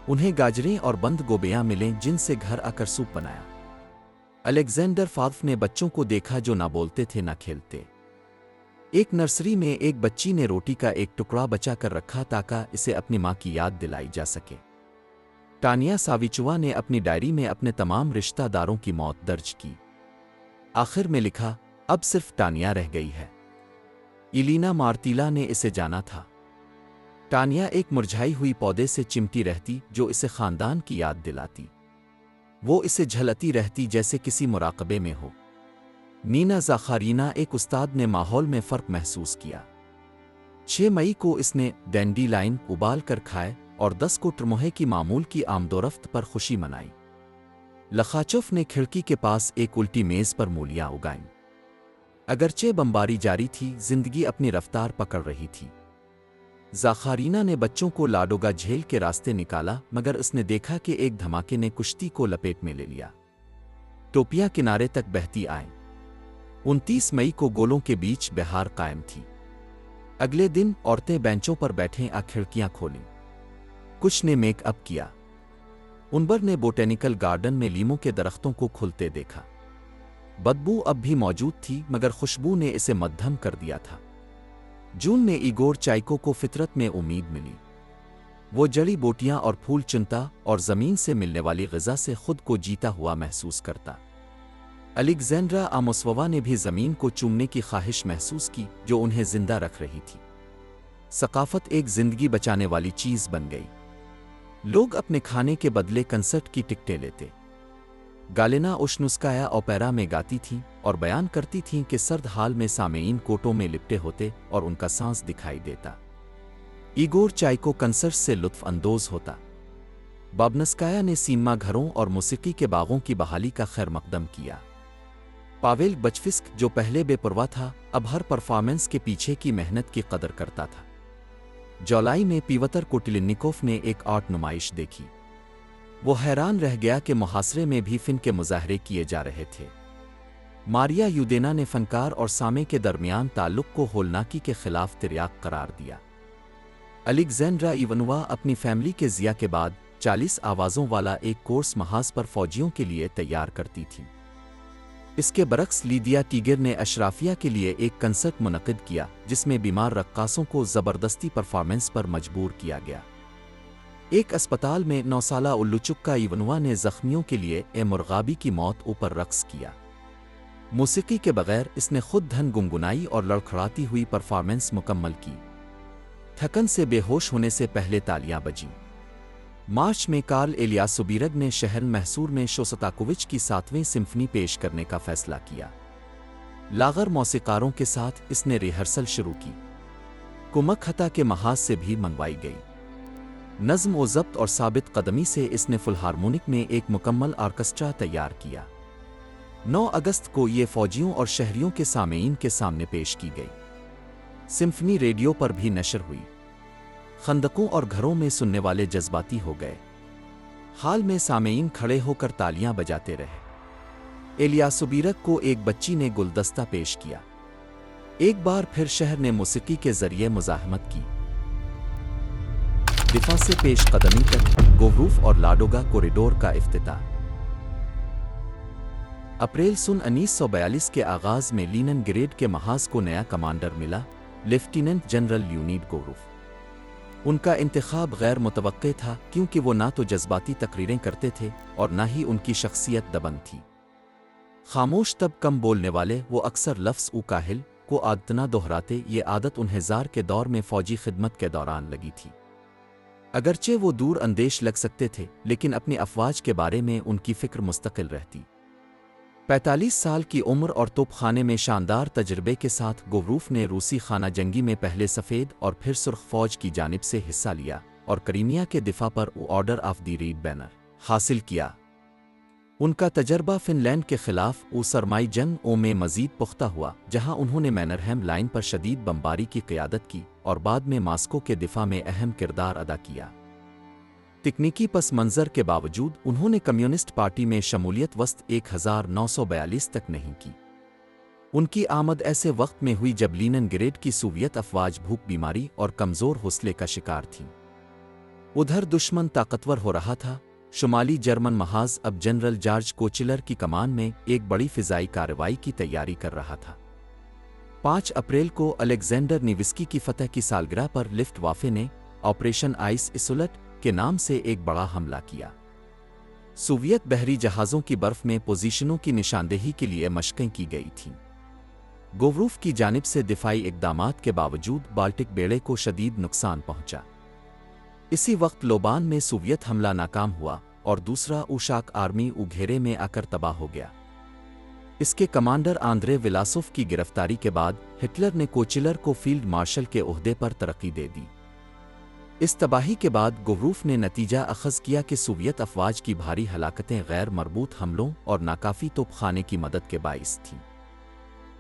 उन्हें गाजरें और बंद गोभियां मिलें जिनसे घर आकर सूप बनाया। अलेक्जेंडर फाल्फ ने बच्चों को देखा जो ना बोलते थे ना खेलते। एक नर्सरी में एक बच्ची ने रोटी का एक टुकड़ा बचा कर रखा ताकि इसे अपनी माँ की याद दिलाई जा सके। टानिया साविचुआ ने अपनी डायरी में अपने तमाम रिश्तेदारों की मौत दर्ज की। आखिर में लिखा, अब सिर्फ टानिया रह गई है। इलीना मार्तीला ने इसे जाना था। टानिया एक मुरझाई हुई पौधे से चिमटी रहती जो इसे खानदान की याद दिलाती। वो इसे झलती रहती जैसे किसी मुराकबे में हो। नीना ज़ाखारीना, एक उस्ताद ने माहौल में फ़र्क महसूस किया। 6 मई को इसने डैंडीलाइन उबाल कर खाए और 10 को ट्रमोहे की मामूल की आमदोरफ्त पर खुशी मनाई। लखाचोफ ने खिड़की के पास एक उल्टी मेज़ पर मूलियाँ उगाईं। अगरचे बमबारी जारी थी, जिंदगी अपनी रफ्तार पकड़ रही थी। ज़ाखारीना ने बच्चों को लाडोगा झील के रास्ते निकाला मगर उसने देखा कि एक धमाके ने कुश्ती को लपेट में ले लिया। टोपियां किनारे तक बहती आईं। 29 मई को गोलों के बीच बहार कायम थी। अगले दिन औरतें बेंचों पर बैठें खिड़कियां खोलीं। कुछ ने मेकअप किया। उनबर ने बोटेनिकल गार्डन में लीमों के दरख्तों को खुलते देखा। बदबू अब भी मौजूद थी मगर खुशबू ने इसे मद्धम कर दिया था। जून में इगोर चाइको को फितरत में उम्मीद मिली। وہ जड़ी बूटियां और फूल चुनता और ज़मीन से मिलने वाली ग़िज़ा से खुद को जीता हुआ महसूस करता। अलेक्जेंड्रा आमोसोवा ने भी ज़मीन को चूमने की ख्वाहिश महसूस की जो उन्हें ज़िंदा रख रही थी। सकाफ़त एक ज़िंदगी बचाने वाली चीज़ बन गई। लोग अपने खाने के बदले कंसर्ट की टिकटें लेते। गालेना ओशनुस्काया ओपेरा में गाती थीं और बयान करती थीं कि सर्द हाल में सामेईन कोटों में लिपटे होते और उनका सांस दिखाई देता। इगोर चाइको कंसर्ट से लुत्फ़ अंदोज़ होता। बाबनस्काया ने सिनेमा घरों और मौसीकी के बागों की बहाली का खैर मकदम किया। पावेल बचफिस्क जो पहले बेपरवाह था, अब हर परफॉर्मेंस के पीछे की मेहनत की कदर करता था। जुलाई में पीवतर कोटिलिन्निकोव ने एक आर्ट नुमाइश देखी। वो हैरान रह गया कि मुहासरे में भी फ़िन के मुजाहरे किए जा रहे थे। मारिया यूदेना ने फनकार और सामे के दरमियान ताल्लुक़ को होलनाकी के खिलाफ तिर्याक करार दिया। अलेक्जेंड्रा इवनोवा अपनी फैमिली के ज़िया के बाद 40 आवाज़ों वाला एक कोर्स महाज पर फ़ौजियों के लिए तैयार करती थी। इसके बरक्स लीदिया टीगर ने अशराफिया के लिए एक कंसर्ट मुनक़िद किया जिसमें बीमार रक्कासों को ज़बरदस्ती परफॉर्मेंस पर मजबूर किया गया। एक अस्पताल में 9 साला उल्लूचुक्का इवनोवा ने ज़ख्मियों के लिए ए मुर्गाबी की मौत ऊपर रक्स किया। मौसीकी के बगैर इसने खुद धन गुनगुनाई और लड़खड़ाती हुई परफॉर्मेंस मुकम्मल की। थकन से बेहोश होने से पहले तालियां बजीं। मार्च में कार्ल एलियासोबीरग ने शहर महसूर में शोस्ताकोविच की 7वीं सिम्फनी पेश करने का फैसला किया। लागर मौसीकारों के साथ इसने रिहर्सल शुरू की। कुमकहता के महाज से भी मंगवाई गई। नज़्म व ज़ब्त और साबित कदमी से इसने फिलहारमोनिक में एक मुकम्मल आर्केस्ट्रा तैयार किया। 9 अगस्त को ये फ़ौजियों और शहरियों के सामेईन के सामने पेश की गई। सिम्फनी रेडियो पर भी नशर हुई। खंदकों और घरों में सुनने वाले जज्बाती हो गए। हाल में सामेईन खड़े होकर तालियां बजाते रहे। एलियासोबीरग को एक बच्ची ने गुलदस्ता पेश किया। एक बार फिर शहर ने मौसीकी के जरिए मुज़ाहमत की। दिफा से पेश कदमी तक गोवरूफ और लाडोगा कॉरिडोर का इफ्तिताह। अप्रैल सन 1942 के आगाज़ में लीनिनग्रेड के महाज को नया कमांडर मिला, लेफ्टिनेंट जनरल लीओनिड गोवरूफ। उनका इंतखाब गैर मुतवक्के था क्योंकि वो ना तो जज्बाती तकरीरें करते थे और ना ही उनकी शख्सियत दबंग थी। खामोश तब कम बोलने वाले वो अक्सर लफ्ज़ काहिल को आदतना दोहराते। ये आदत उन्हें ज़ार के दौर में फ़ौजी खिदमत के दौरान लगी थी। अगरचे वो दूर अंदेश लग सकते थे लेकिन अपनी अफवाज के बारे में उनकी फ़िक्र मुस्तकिल रहती। 45 साल की उम्र और तोपखाने में शानदार तजर्बे के साथ गोवरूफ ने रूसी खाना जंगी में पहले सफ़ेद और फिर सुर्ख फ़ौज की जानिब से हिस्सा लिया और क्रीमिया के दिफा पर order of the red banner हासिल किया। उनका तजर्बा फ़िनलैंड के ख़िलाफ़ सरमाई जंग में मज़ीद पुख्ता हुआ, जहां उन्होंने मैनरहैम लाइन पर शदीद बमबारी की क़ियादत की और बाद में मास्को के दिफा में अहम किरदार अदा किया। तकनीकी पस मंज़र के बावजूद उन्होंने कम्युनिस्ट पार्टी में शमूलियत वस्त 1942 तक नहीं की। उनकी आमद ऐसे वक्त में हुई जब लीनिनग्रेड की सोवियत अफवाज भूख, बीमारी और कमज़ोर हौसले का शिकार थीं। उधर दुश्मन ताकतवर हो रहा था। शुमाली जर्मन महाज अब जनरल जॉर्ज कोचिलर की कमान में एक बड़ी फ़िज़ाई कार्रवाई की तैयारी कर रहा था। 5 अप्रैल को अलेक्जेंडर नेविस्की की फतह की सालगिरह पर लिफ्टवाफ़े ने ऑपरेशन आइस इसुलट के नाम से एक बड़ा हमला किया। सोवियत बहरी जहाज़ों की बर्फ़ में पोजीशनों की निशानदेही के लिए मशक़ें की गई थीं। गोवरूफ की जानिब से दिफाई इक़दामात के बावजूद बाल्टिक बेड़े को शदीद नुकसान पहुंचा। इसी वक्त लोबान में सोवियत हमला नाकाम हुआ और दूसरा उशाक आर्मी घेरे में आकर तबाह हो गया। इसके कमांडर आंद्रे विलासोव की गिरफ्तारी के बाद हिटलर ने कोचिलर को फील्ड मार्शल के ओहदे पर तरक्की दे दी। इस तबाही के बाद गोवरूफ ने नतीजा अखज़ किया कि सोवियत अफवाज की भारी हलाकतें गैर मरबूत हमलों और नाकाफ़ी तोपखाने की मदद के बाइस थीं।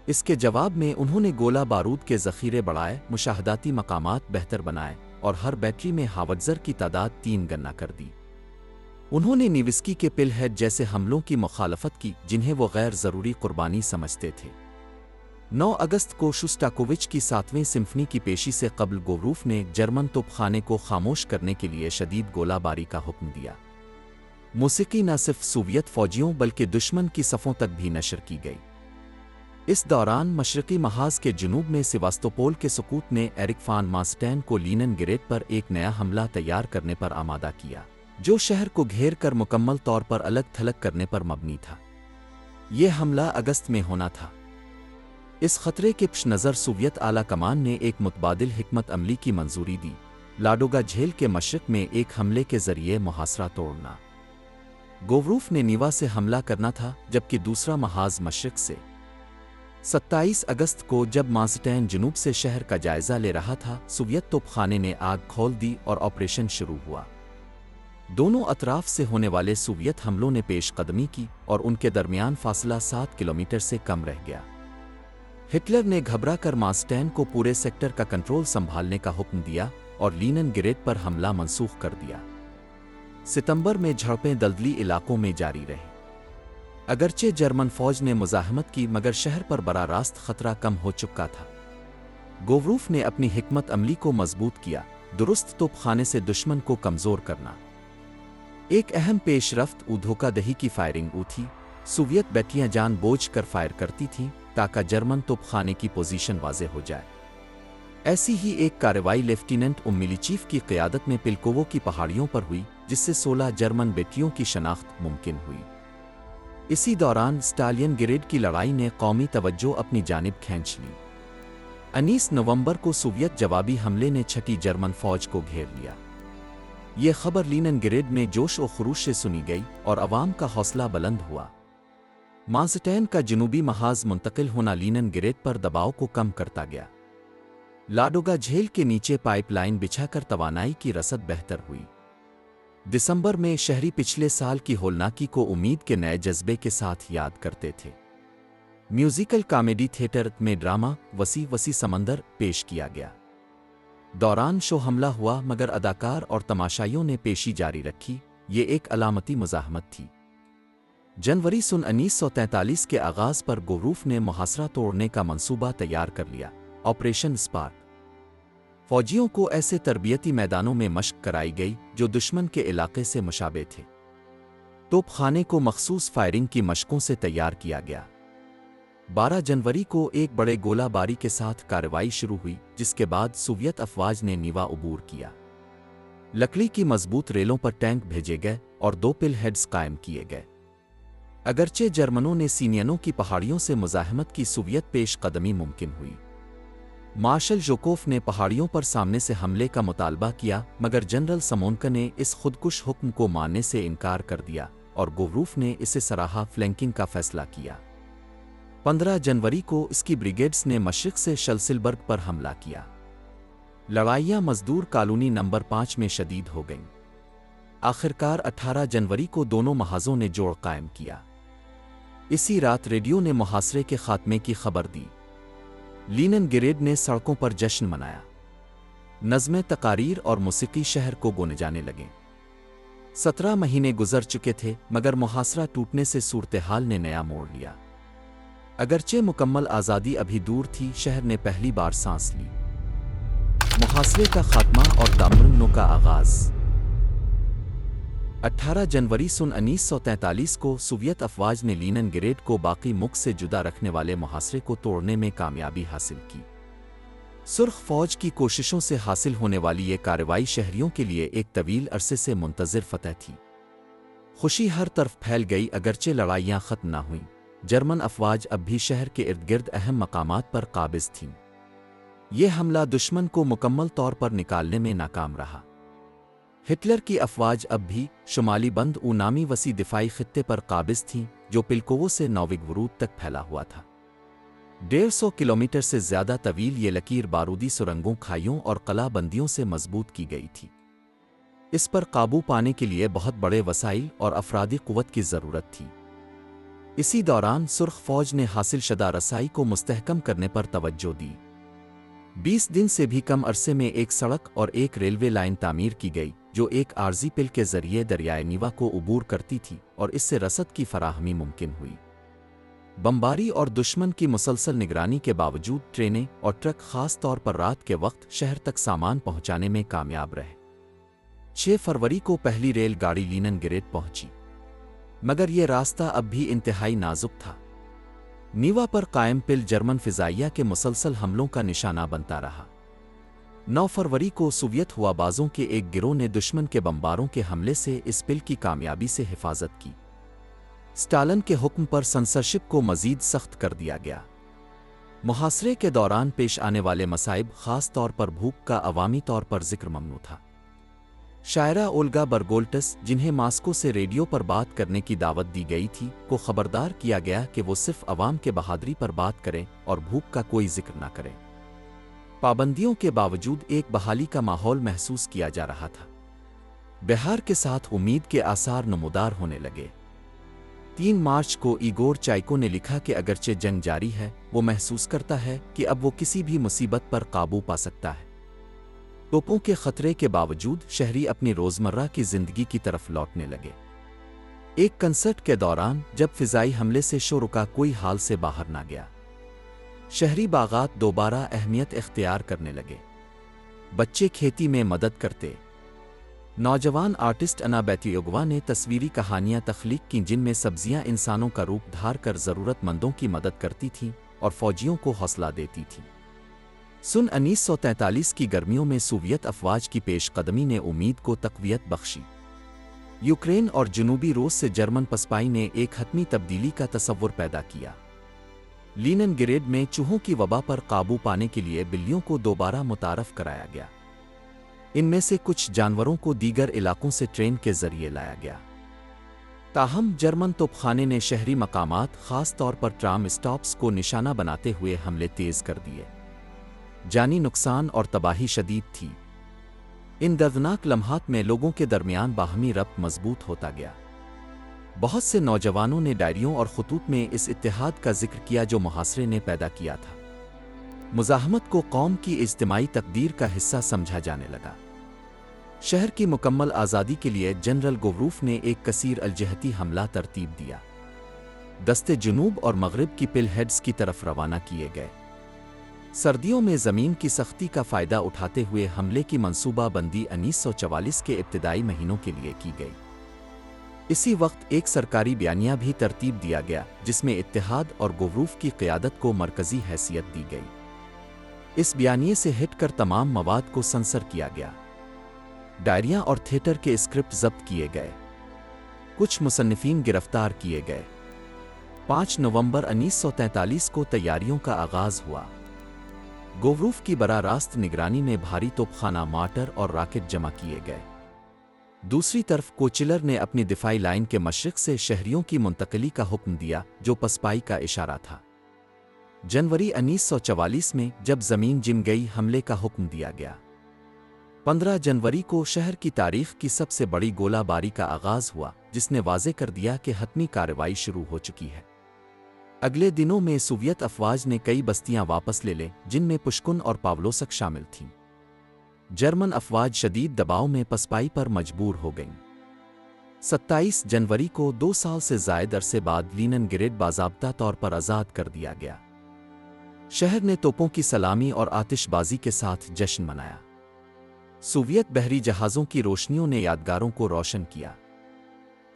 इसके जवाब में उन्होंने गोला बारूद के ज़ख़ीरे बढ़ाए, मुशाहदाती मकामात बेहतर बनाए और हर बैटरी में हावट्ज़र की तादाद 3 गना कर दी। उन्होंने नेविस्की के पिलहेड जैसे हमलों की मुखालफत की जिन्हें वो गैर ज़रूरी कुर्बानी समझते थे। 9 अगस्त को शोस्टाकोविच की 7वीं सिम्फनी की पेशी से कबल गोवरूफ ने जर्मन तोपखाने को खामोश करने के लिए शदीद गोलाबारी का हुक्म दिया। मौसीकी न सिर्फ सोवियत फ़ौजियों बल्कि दुश्मन की सफ़ों तक भी नशर की गई। इस दौरान मशरकी महाज के जुनूब में सेवास्तोपोल के सकूत ने एरिक फान मास्टेन को लीनिनग्रेड पर एक नया हमला तैयार करने पर आमादा किया, जो शहर को घेर कर मुकम्मल तौर पर अलग थलग करने पर मबनी था। यह हमला अगस्त में होना था। इस खतरे के पेश नज़र सोवियत आला कमान ने एक मुतबादिल हिकमत अमली की मंजूरी दी, लाडोगा झील के मशरक में एक हमले के जरिए मुहासरा तोड़ना। गोवरूफ ने नीवा से हमला करना था, जबकि दूसरा महाज मशरक से। 27 अगस्त को जब मास्टेन जुनूब से शहर का जायजा ले रहा था, सोवियत तोपखाने ने आग खोल दी और ऑपरेशन शुरू हुआ। दोनों अतराफ से होने वाले सोवियत हमलों ने पेश कदमी की और उनके दरमियान फासला 7 किलोमीटर से कम रह गया। हिटलर ने घबरा कर मास्टेन को पूरे सेक्टर का कंट्रोल संभालने का हुक्म दिया और लीनिनग्रेड पर हमला मंसूख कर दिया। सितंबर में झड़पें दलदली इलाकों में जारी रहीं। अगरचे जर्मन फौज ने मुजाहमत की, मगर शहर पर बड़ा रास्त खतरा कम हो चुका था। गोवरूफ ने अपनी हिकमत अमली को मजबूत किया, दुरुस्त तोपखाने से दुश्मन को कमज़ोर करना। एक अहम पेशरफ्त धोखादही की फायरिंग थी। सोवियत बैटरियां जानबूझ कर फायर करती थीं ताकि जर्मन तोपखाने की पोजीशन वाज़ेह हो जाए। ऐसी ही एक कार्रवाई लेफ्टिनेंट मिलीचीफ की क़यादत में पिल्कोवो की पहाड़ियों पर हुई, जिससे 16 जर्मन बेटियों की शनाख्त मुमकिन हुई। इसी दौरान स्टालिनग्रेड की लड़ाई ने कौमी तवज्जो अपनी जानिब खींच ली। 19 नवंबर को सोवियत जवाबी हमले ने छठी जर्मन फौज को घेर लिया। ये खबर लीनिनग्रेड में जोश और खरूश से सुनी गई और अवाम का हौसला बुलंद हुआ। मास्टेन का जनूबी महाज मुंतकिल होना लीनिनग्रेड पर दबाव को कम करता गया। लाडोगा झील के नीचे पाइपलाइन बिछाकर तवानाई की रसद बेहतर हुई। दिसंबर में शहरी पिछले साल की होलनाकी को उम्मीद के नए जज्बे के साथ याद करते थे। म्यूजिकल कॉमेडी थिएटर में ड्रामा वसी वसी समंदर पेश किया गया। दौरान शो हमला हुआ, मगर अदाकार और तमाशाइयों ने पेशी जारी रखी। ये एक अलामती मुजाहमत थी। जनवरी सन 1943 के आगाज़ पर गोवरूफ ने मुहासरा तोड़ने का मंसूबा तैयार कर लिया, ऑपरेशन स्पार्क। फौजियों को ऐसे तरबियती मैदानों में मशक कराई गई जो दुश्मन के इलाके से मुशाबे थे। तोपखाने को मखसूस फायरिंग की मशकों से तैयार किया गया। 12 जनवरी को एक बड़े गोलाबारी के साथ कार्रवाई शुरू हुई, जिसके बाद सोवियत अफवाज ने नीवा उबूर किया। लकड़ी की मजबूत रेलों पर टैंक भेजे गए और 2 पिल हेड्स कायम किए गए। अगरचे जर्मनों ने सीनियनों की पहाड़ियों से मुजाहमत की, सोवियत पेश कदमी मुमकिन हुई। मार्शल जोकोफ ने पहाड़ियों पर सामने से हमले का मुतालबा किया, मगर जनरल समोनका ने इस खुदकुश हुक्म को मानने से इनकार कर दिया और गोवरूफ ने इसे सराहा फ्लैंकिंग का फैसला किया। 15 जनवरी को इसकी ब्रिगेड्स ने मशरिक से शल्सिलबर्ग पर हमला किया। लड़ाइयाँ मजदूर कॉलोनी नंबर 5 में शदीद हो गईं। आखिरकार 18 जनवरी को दोनों महाजों ने जोड़ कायम किया। इसी रात रेडियो ने मुहासरे के खात्मे की खबर दी। लीनिनग्रेड ने सड़कों पर जश्न मनाया। नज़्में, तकारीर और मौसीकी शहर को गूंज जाने लगे। 17 महीने गुजर चुके थे, मगर मुहासरा टूटने से सूरत हाल ने नया मोड़ लिया। अगरचे मुकम्मल आज़ादी अभी दूर थी, शहर ने पहली बार सांस ली। मुहासरे का खात्मा और तामरन्नो का आगाज़। 18 जनवरी सन 1943 को सोवियत अफवाज ने लीनिनग्रेड को बाकी मुल्क से जुदा रखने वाले मुहासरे को तोड़ने में कामयाबी हासिल की। सुर्ख फौज की कोशिशों से हासिल होने वाली ये कार्रवाई शहरियों के लिए एक तवील अरसे से मुंतज़िर फतह थी। खुशी हर तरफ फैल गई। अगरचे लड़ाइयाँ ख़त्म न हुईं, जर्मन अफवाज अब भी शहर के इर्द गिर्द अहम मकामात पर काबिज़ थीं। यह हमला दुश्मन को मुकम्मल तौर पर निकालने में नाकाम रहा। हिटलर की अफवाज अब भी शुमाली बंद नामी वसी दिफाई खित्ते पर काबिज़ थीं, जो पिल्कोवो से नोविगोरोद तक फैला हुआ था। 150 किलोमीटर से ज़्यादा तवील ये लकीर बारूदी सुरंगों, खाइयों और कलाबंदियों से मजबूत की गई थी। इस पर काबू पाने के लिए बहुत बड़े वसाइल और अफरादी कुव्वत की ज़रूरत थी। इसी दौरान सुर्ख फौज ने हासिल शदा रसाई को मुस्तहकम करने पर तवज्जो दी। 20 दिन से भी कम अरसे में एक सड़क और एक रेलवे लाइन तामीर की गई, जो एक आर्जी पिल के जरिए दरियाए नीवा को उबूर करती थी और इससे रसद की फराहमी मुमकिन हुई। बमबारी और दुश्मन की मुसलसल निगरानी के बावजूद ट्रेनें और ट्रक खास तौर पर रात के वक्त शहर तक सामान पहुंचाने में कामयाब रहे। 6 फरवरी को पहली रेल गाड़ी लीनिनग्रेड पहुंची, मगर यह रास्ता अब भी इंतहाई नाजुक था। نیوا پر قائم پل جرمن فضائیہ کے مسلسل حملوں کا نشانہ بنتا رہا۔ 9 فروری کو سوویت ہوا بازوں کے ایک گروہ نے دشمن کے بمباروں کے حملے سے اس پل کی کامیابی سے حفاظت کی۔ اسٹالن کے حکم پر سنسرشپ کو مزید سخت کر دیا گیا۔ محاصرے کے دوران پیش آنے والے مصائب، خاص طور پر بھوک کا عوامی طور پر ذکر ممنوع تھا۔ شاعرہ اولگا برگولٹس، جنہیں ماسکو سے ریڈیو پر بات کرنے کی دعوت دی گئی تھی، کو خبردار کیا گیا کہ وہ صرف عوام کے بہادری پر بات کریں اور بھوک کا کوئی ذکر نہ کریں۔ پابندیوں کے باوجود ایک بحالی کا ماحول محسوس کیا جا رہا تھا۔ بہار کے ساتھ امید کے آثار نمودار ہونے لگے۔ 3 مارچ کو ایگور چائکو نے لکھا کہ اگرچہ جنگ جاری ہے، وہ محسوس کرتا ہے کہ اب وہ کسی بھی مصیبت پر قابو پا سکتا ہے۔ توپوں کے خطرے کے باوجود شہری اپنی روزمرہ کی زندگی کی طرف لوٹنے لگے۔ ایک کنسرٹ کے دوران جب فضائی حملے سے شور کا کوئی حال سے باہر نہ گیا، شہری باغات دوبارہ اہمیت اختیار کرنے لگے۔ بچے کھیتی میں مدد کرتے۔ نوجوان آرٹسٹ انا بیتیوگوا نے تصویری کہانیاں تخلیق کیں جن میں سبزیاں انسانوں کا روپ دھار کر ضرورت مندوں کی مدد کرتی تھیں اور فوجیوں کو حوصلہ دیتی تھیں۔ سن 1943 کی گرمیوں میں سوویت افواج کی پیش قدمی نے امید کو تقویت بخشی۔ یوکرین اور جنوبی روس سے جرمن پسپائی نے ایک حتمی تبدیلی کا تصور پیدا کیا۔ لینن گریڈ میں چوہوں کی وبا پر قابو پانے کے لیے بلیوں کو دوبارہ متعارف کرایا گیا۔ ان میں سے کچھ جانوروں کو دیگر علاقوں سے ٹرین کے ذریعے لایا گیا۔ تاہم جرمن توپخانے نے شہری مقامات، خاص طور پر ٹرام اسٹاپس کو نشانہ بناتے ہوئے حملے تیز کر دیے۔ جانی نقصان اور تباہی شدید تھی۔ ان دردناک لمحات میں لوگوں کے درمیان باہمی ربط مضبوط ہوتا گیا۔ بہت سے نوجوانوں نے ڈائریوں اور خطوط میں اس اتحاد کا ذکر کیا جو محاصرے نے پیدا کیا تھا۔ مزاحمت کو قوم کی اجتماعی تقدیر کا حصہ سمجھا جانے لگا۔ شہر کی مکمل آزادی کے لیے جنرل گوروف نے ایک کثیر الجہتی حملہ ترتیب دیا۔ دستے جنوب اور مغرب کی پل ہیڈز کی طرف روانہ کیے گئے۔ سردیوں میں زمین کی سختی کا فائدہ اٹھاتے ہوئے حملے کی منصوبہ بندی 1944 کے ابتدائی مہینوں کے لیے کی گئی۔ اسی وقت ایک سرکاری بیانیہ بھی ترتیب دیا گیا جس میں اتحاد اور گوروف کی قیادت کو مرکزی حیثیت دی گئی۔ اس بیانیے سے ہٹ کر تمام مواد کو سنسر کیا گیا۔ ڈائریاں اور تھیٹر کے اسکرپٹ ضبط کیے گئے۔ کچھ مصنفین گرفتار کیے گئے۔ 5 نومبر 1943 کو تیاریوں کا آغاز ہوا۔ گوروف کی براہ راست نگرانی میں بھاری توپخانہ، مارٹر اور راکٹ جمع کیے گئے۔ دوسری طرف کوچلر نے اپنی دفاعی لائن کے مشرق سے شہریوں کی منتقلی کا حکم دیا جو پسپائی کا اشارہ تھا۔ جنوری 1944 میں جب زمین جم گئی، حملے کا حکم دیا گیا۔ 15 جنوری کو شہر کی تاریخ کی سب سے بڑی گولہ باری کا آغاز ہوا جس نے واضح کر دیا کہ حتمی کارروائی شروع ہو چکی ہے۔ اگلے دنوں میں سوویت افواج نے کئی بستیاں واپس لے لیں جن میں پشکن اور پاولوسک شامل تھیں۔ جرمن افواج شدید دباؤ میں پسپائی پر مجبور ہو گئیں۔ 27 جنوری کو 2 سال سے زائد عرصے بعد لینن گریڈ باضابطہ طور پر آزاد کر دیا گیا۔ شہر نے توپوں کی سلامی اور آتش بازی کے ساتھ جشن منایا۔ سوویت بحری جہازوں کی روشنیوں نے یادگاروں کو روشن کیا۔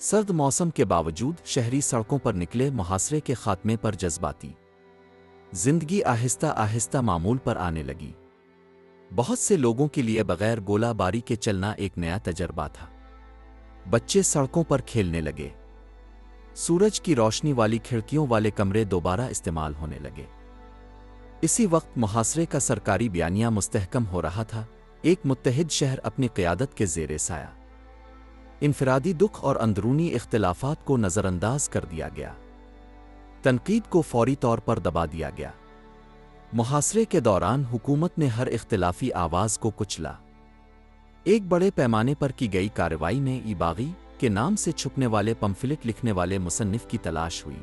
سرد موسم کے باوجود شہری سڑکوں پر نکلے، محاصرے کے خاتمے پر جذباتی۔ زندگی آہستہ آہستہ معمول پر آنے لگی۔ بہت سے لوگوں کے لیے بغیر گولہ باری کے چلنا ایک نیا تجربہ تھا۔ بچے سڑکوں پر کھیلنے لگے۔ سورج کی روشنی والی کھڑکیوں والے کمرے دوبارہ استعمال ہونے لگے۔ اسی وقت محاصرے کا سرکاری بیانیہ مستحکم ہو رہا تھا، ایک متحد شہر اپنی قیادت کے زیر سایہ۔ انفرادی دکھ اور اندرونی اختلافات کو نظر انداز کر دیا گیا۔ تنقید کو فوری طور پر دبا دیا گیا۔ محاصرے کے دوران حکومت نے ہر اختلافی آواز کو کچلا۔ ایک بڑے پیمانے پر کی گئی کارروائی میں ای باغی کے نام سے چھپنے والے پمفلٹ لکھنے والے مصنف کی تلاش ہوئی۔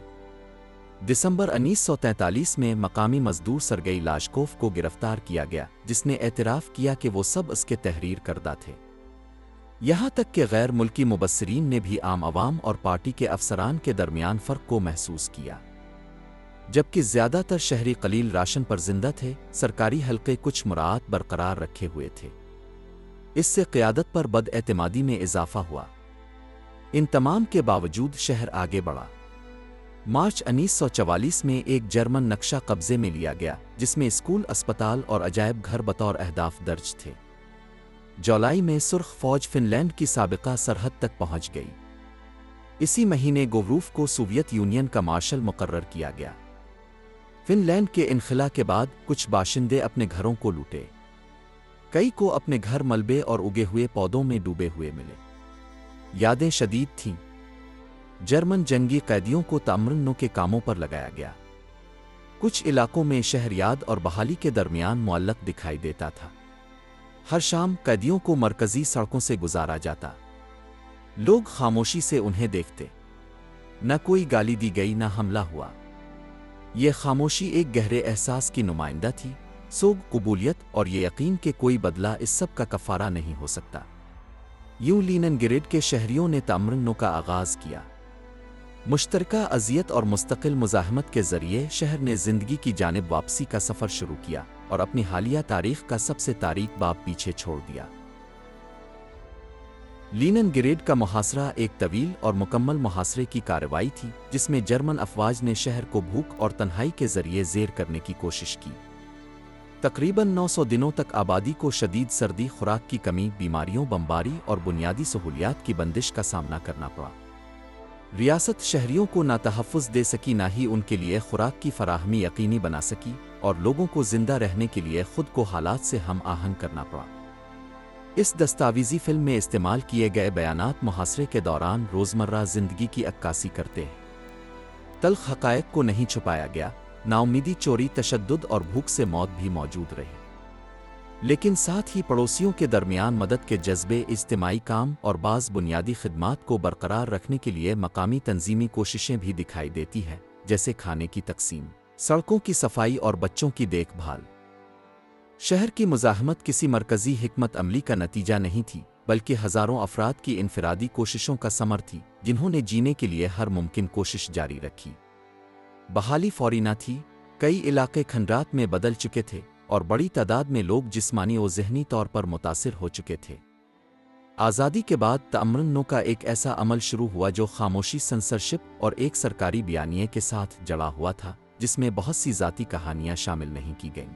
دسمبر 1943 میں مقامی مزدور سرگئی لاشکوف کو گرفتار کیا گیا جس نے اعتراف کیا کہ وہ سب اس کے تحریر کردہ تھے۔ یہاں تک کہ غیر ملکی مبصرین نے بھی عام عوام اور پارٹی کے افسران کے درمیان فرق کو محسوس کیا۔ جبکہ زیادہ تر شہری قلیل راشن پر زندہ تھے، سرکاری حلقے کچھ مراعات برقرار رکھے ہوئے تھے۔ اس سے قیادت پر بد اعتمادی میں اضافہ ہوا۔ ان تمام کے باوجود شہر آگے بڑھا۔ مارچ 1944 میں ایک جرمن نقشہ قبضے میں لیا گیا جس میں اسکول، اسپتال اور عجائب گھر بطور اہداف درج تھے۔ جولائی میں سرخ فوج فن لینڈ کی سابقہ سرحد تک پہنچ گئی۔ اسی مہینے گوروف کو سوویت یونین کا مارشل مقرر کیا گیا۔ فن لینڈ کے انخلا کے بعد کچھ باشندے اپنے گھروں کو لوٹے۔ کئی کو اپنے گھر ملبے اور اگے ہوئے پودوں میں ڈوبے ہوئے ملے۔ یادیں شدید تھیں۔ جرمن جنگی قیدیوں کو تامرنوں کے کاموں پر لگایا گیا۔ کچھ علاقوں میں شہریاد اور بحالی کے درمیان معلق دکھائی دیتا تھا۔ ہر شام قیدیوں کو مرکزی سڑکوں سے گزارا جاتا۔ لوگ خاموشی سے انہیں دیکھتے۔ نہ کوئی گالی دی گئی، نہ حملہ ہوا۔ یہ خاموشی ایک گہرے احساس کی نمائندہ تھی، سوگ، قبولیت اور یہ یقین کہ کوئی بدلہ اس سب کا کفارہ نہیں ہو سکتا۔ یوں لینن گریڈ کے شہریوں نے تامرنوں کا آغاز کیا۔ مشترکہ اذیت اور مستقل مزاحمت کے ذریعے شہر نے زندگی کی جانب واپسی کا سفر شروع کیا اور اپنی حالیہ تاریخ کا سب سے تاریک باب پیچھے چھوڑ دیا۔ لینن گریڈ کا محاصرہ ایک طویل اور مکمل محاصرے کی کارروائی تھی جس میں جرمن افواج نے شہر کو بھوک اور تنہائی کے ذریعے زیر کرنے کی کوشش کی۔ تقریباً 900 دنوں تک آبادی کو شدید سردی، خوراک کی کمی، بیماریوں، بمباری اور بنیادی سہولیات کی بندش کا سامنا کرنا پڑا۔ ریاست شہریوں کو نہ تحفظ دے سکی، نہ ہی ان کے لیے خوراک کی فراہمی یقینی بنا سکی، اور لوگوں کو زندہ رہنے کے لیے خود کو حالات سے ہم آہنگ کرنا پڑا۔ اس دستاویزی فلم میں استعمال کیے گئے بیانات محاصرے کے دوران روزمرہ زندگی کی عکاسی کرتے ہیں۔ تلخ حقائق کو نہیں چھپایا گیا۔ نا امیدی، چوری، تشدد اور بھوک سے موت بھی موجود رہی، لیکن ساتھ ہی پڑوسیوں کے درمیان مدد کے جذبے، اجتماعی کام اور بعض بنیادی خدمات کو برقرار رکھنے کے لیے مقامی تنظیمی کوششیں بھی دکھائی دیتی ہیں، جیسے کھانے کی تقسیم، سڑکوں کی صفائی اور بچوں کی دیکھ بھال۔ شہر کی مزاحمت کسی مرکزی حکمت عملی کا نتیجہ نہیں تھی، بلکہ ہزاروں افراد کی انفرادی کوششوں کا ثمر تھی جنہوں نے جینے کے لیے ہر ممکن کوشش جاری رکھی۔ بحالی فوری نہ تھی۔ کئی علاقے کھنڈرات میں بدل چکے تھے اور بڑی تعداد میں لوگ جسمانی و ذہنی طور پر متاثر ہو چکے تھے۔ آزادی کے بعد تامرنوں کا ایک ایسا عمل شروع ہوا جو خاموشی، سنسرشپ اور ایک سرکاری بیانیے کے ساتھ جڑا ہوا تھا، جس میں بہت سی ذاتی کہانیاں شامل نہیں کی گئیں۔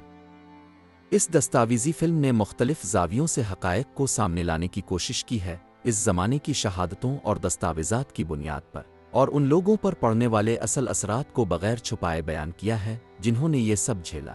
اس دستاویزی فلم نے مختلف زاویوں سے حقائق کو سامنے لانے کی کوشش کی ہے، اس زمانے کی شہادتوں اور دستاویزات کی بنیاد پر، اور ان لوگوں پر پڑنے والے اصل اثرات کو بغیر چھپائے بیان کیا ہے جنہوں نے یہ سب جھیلا۔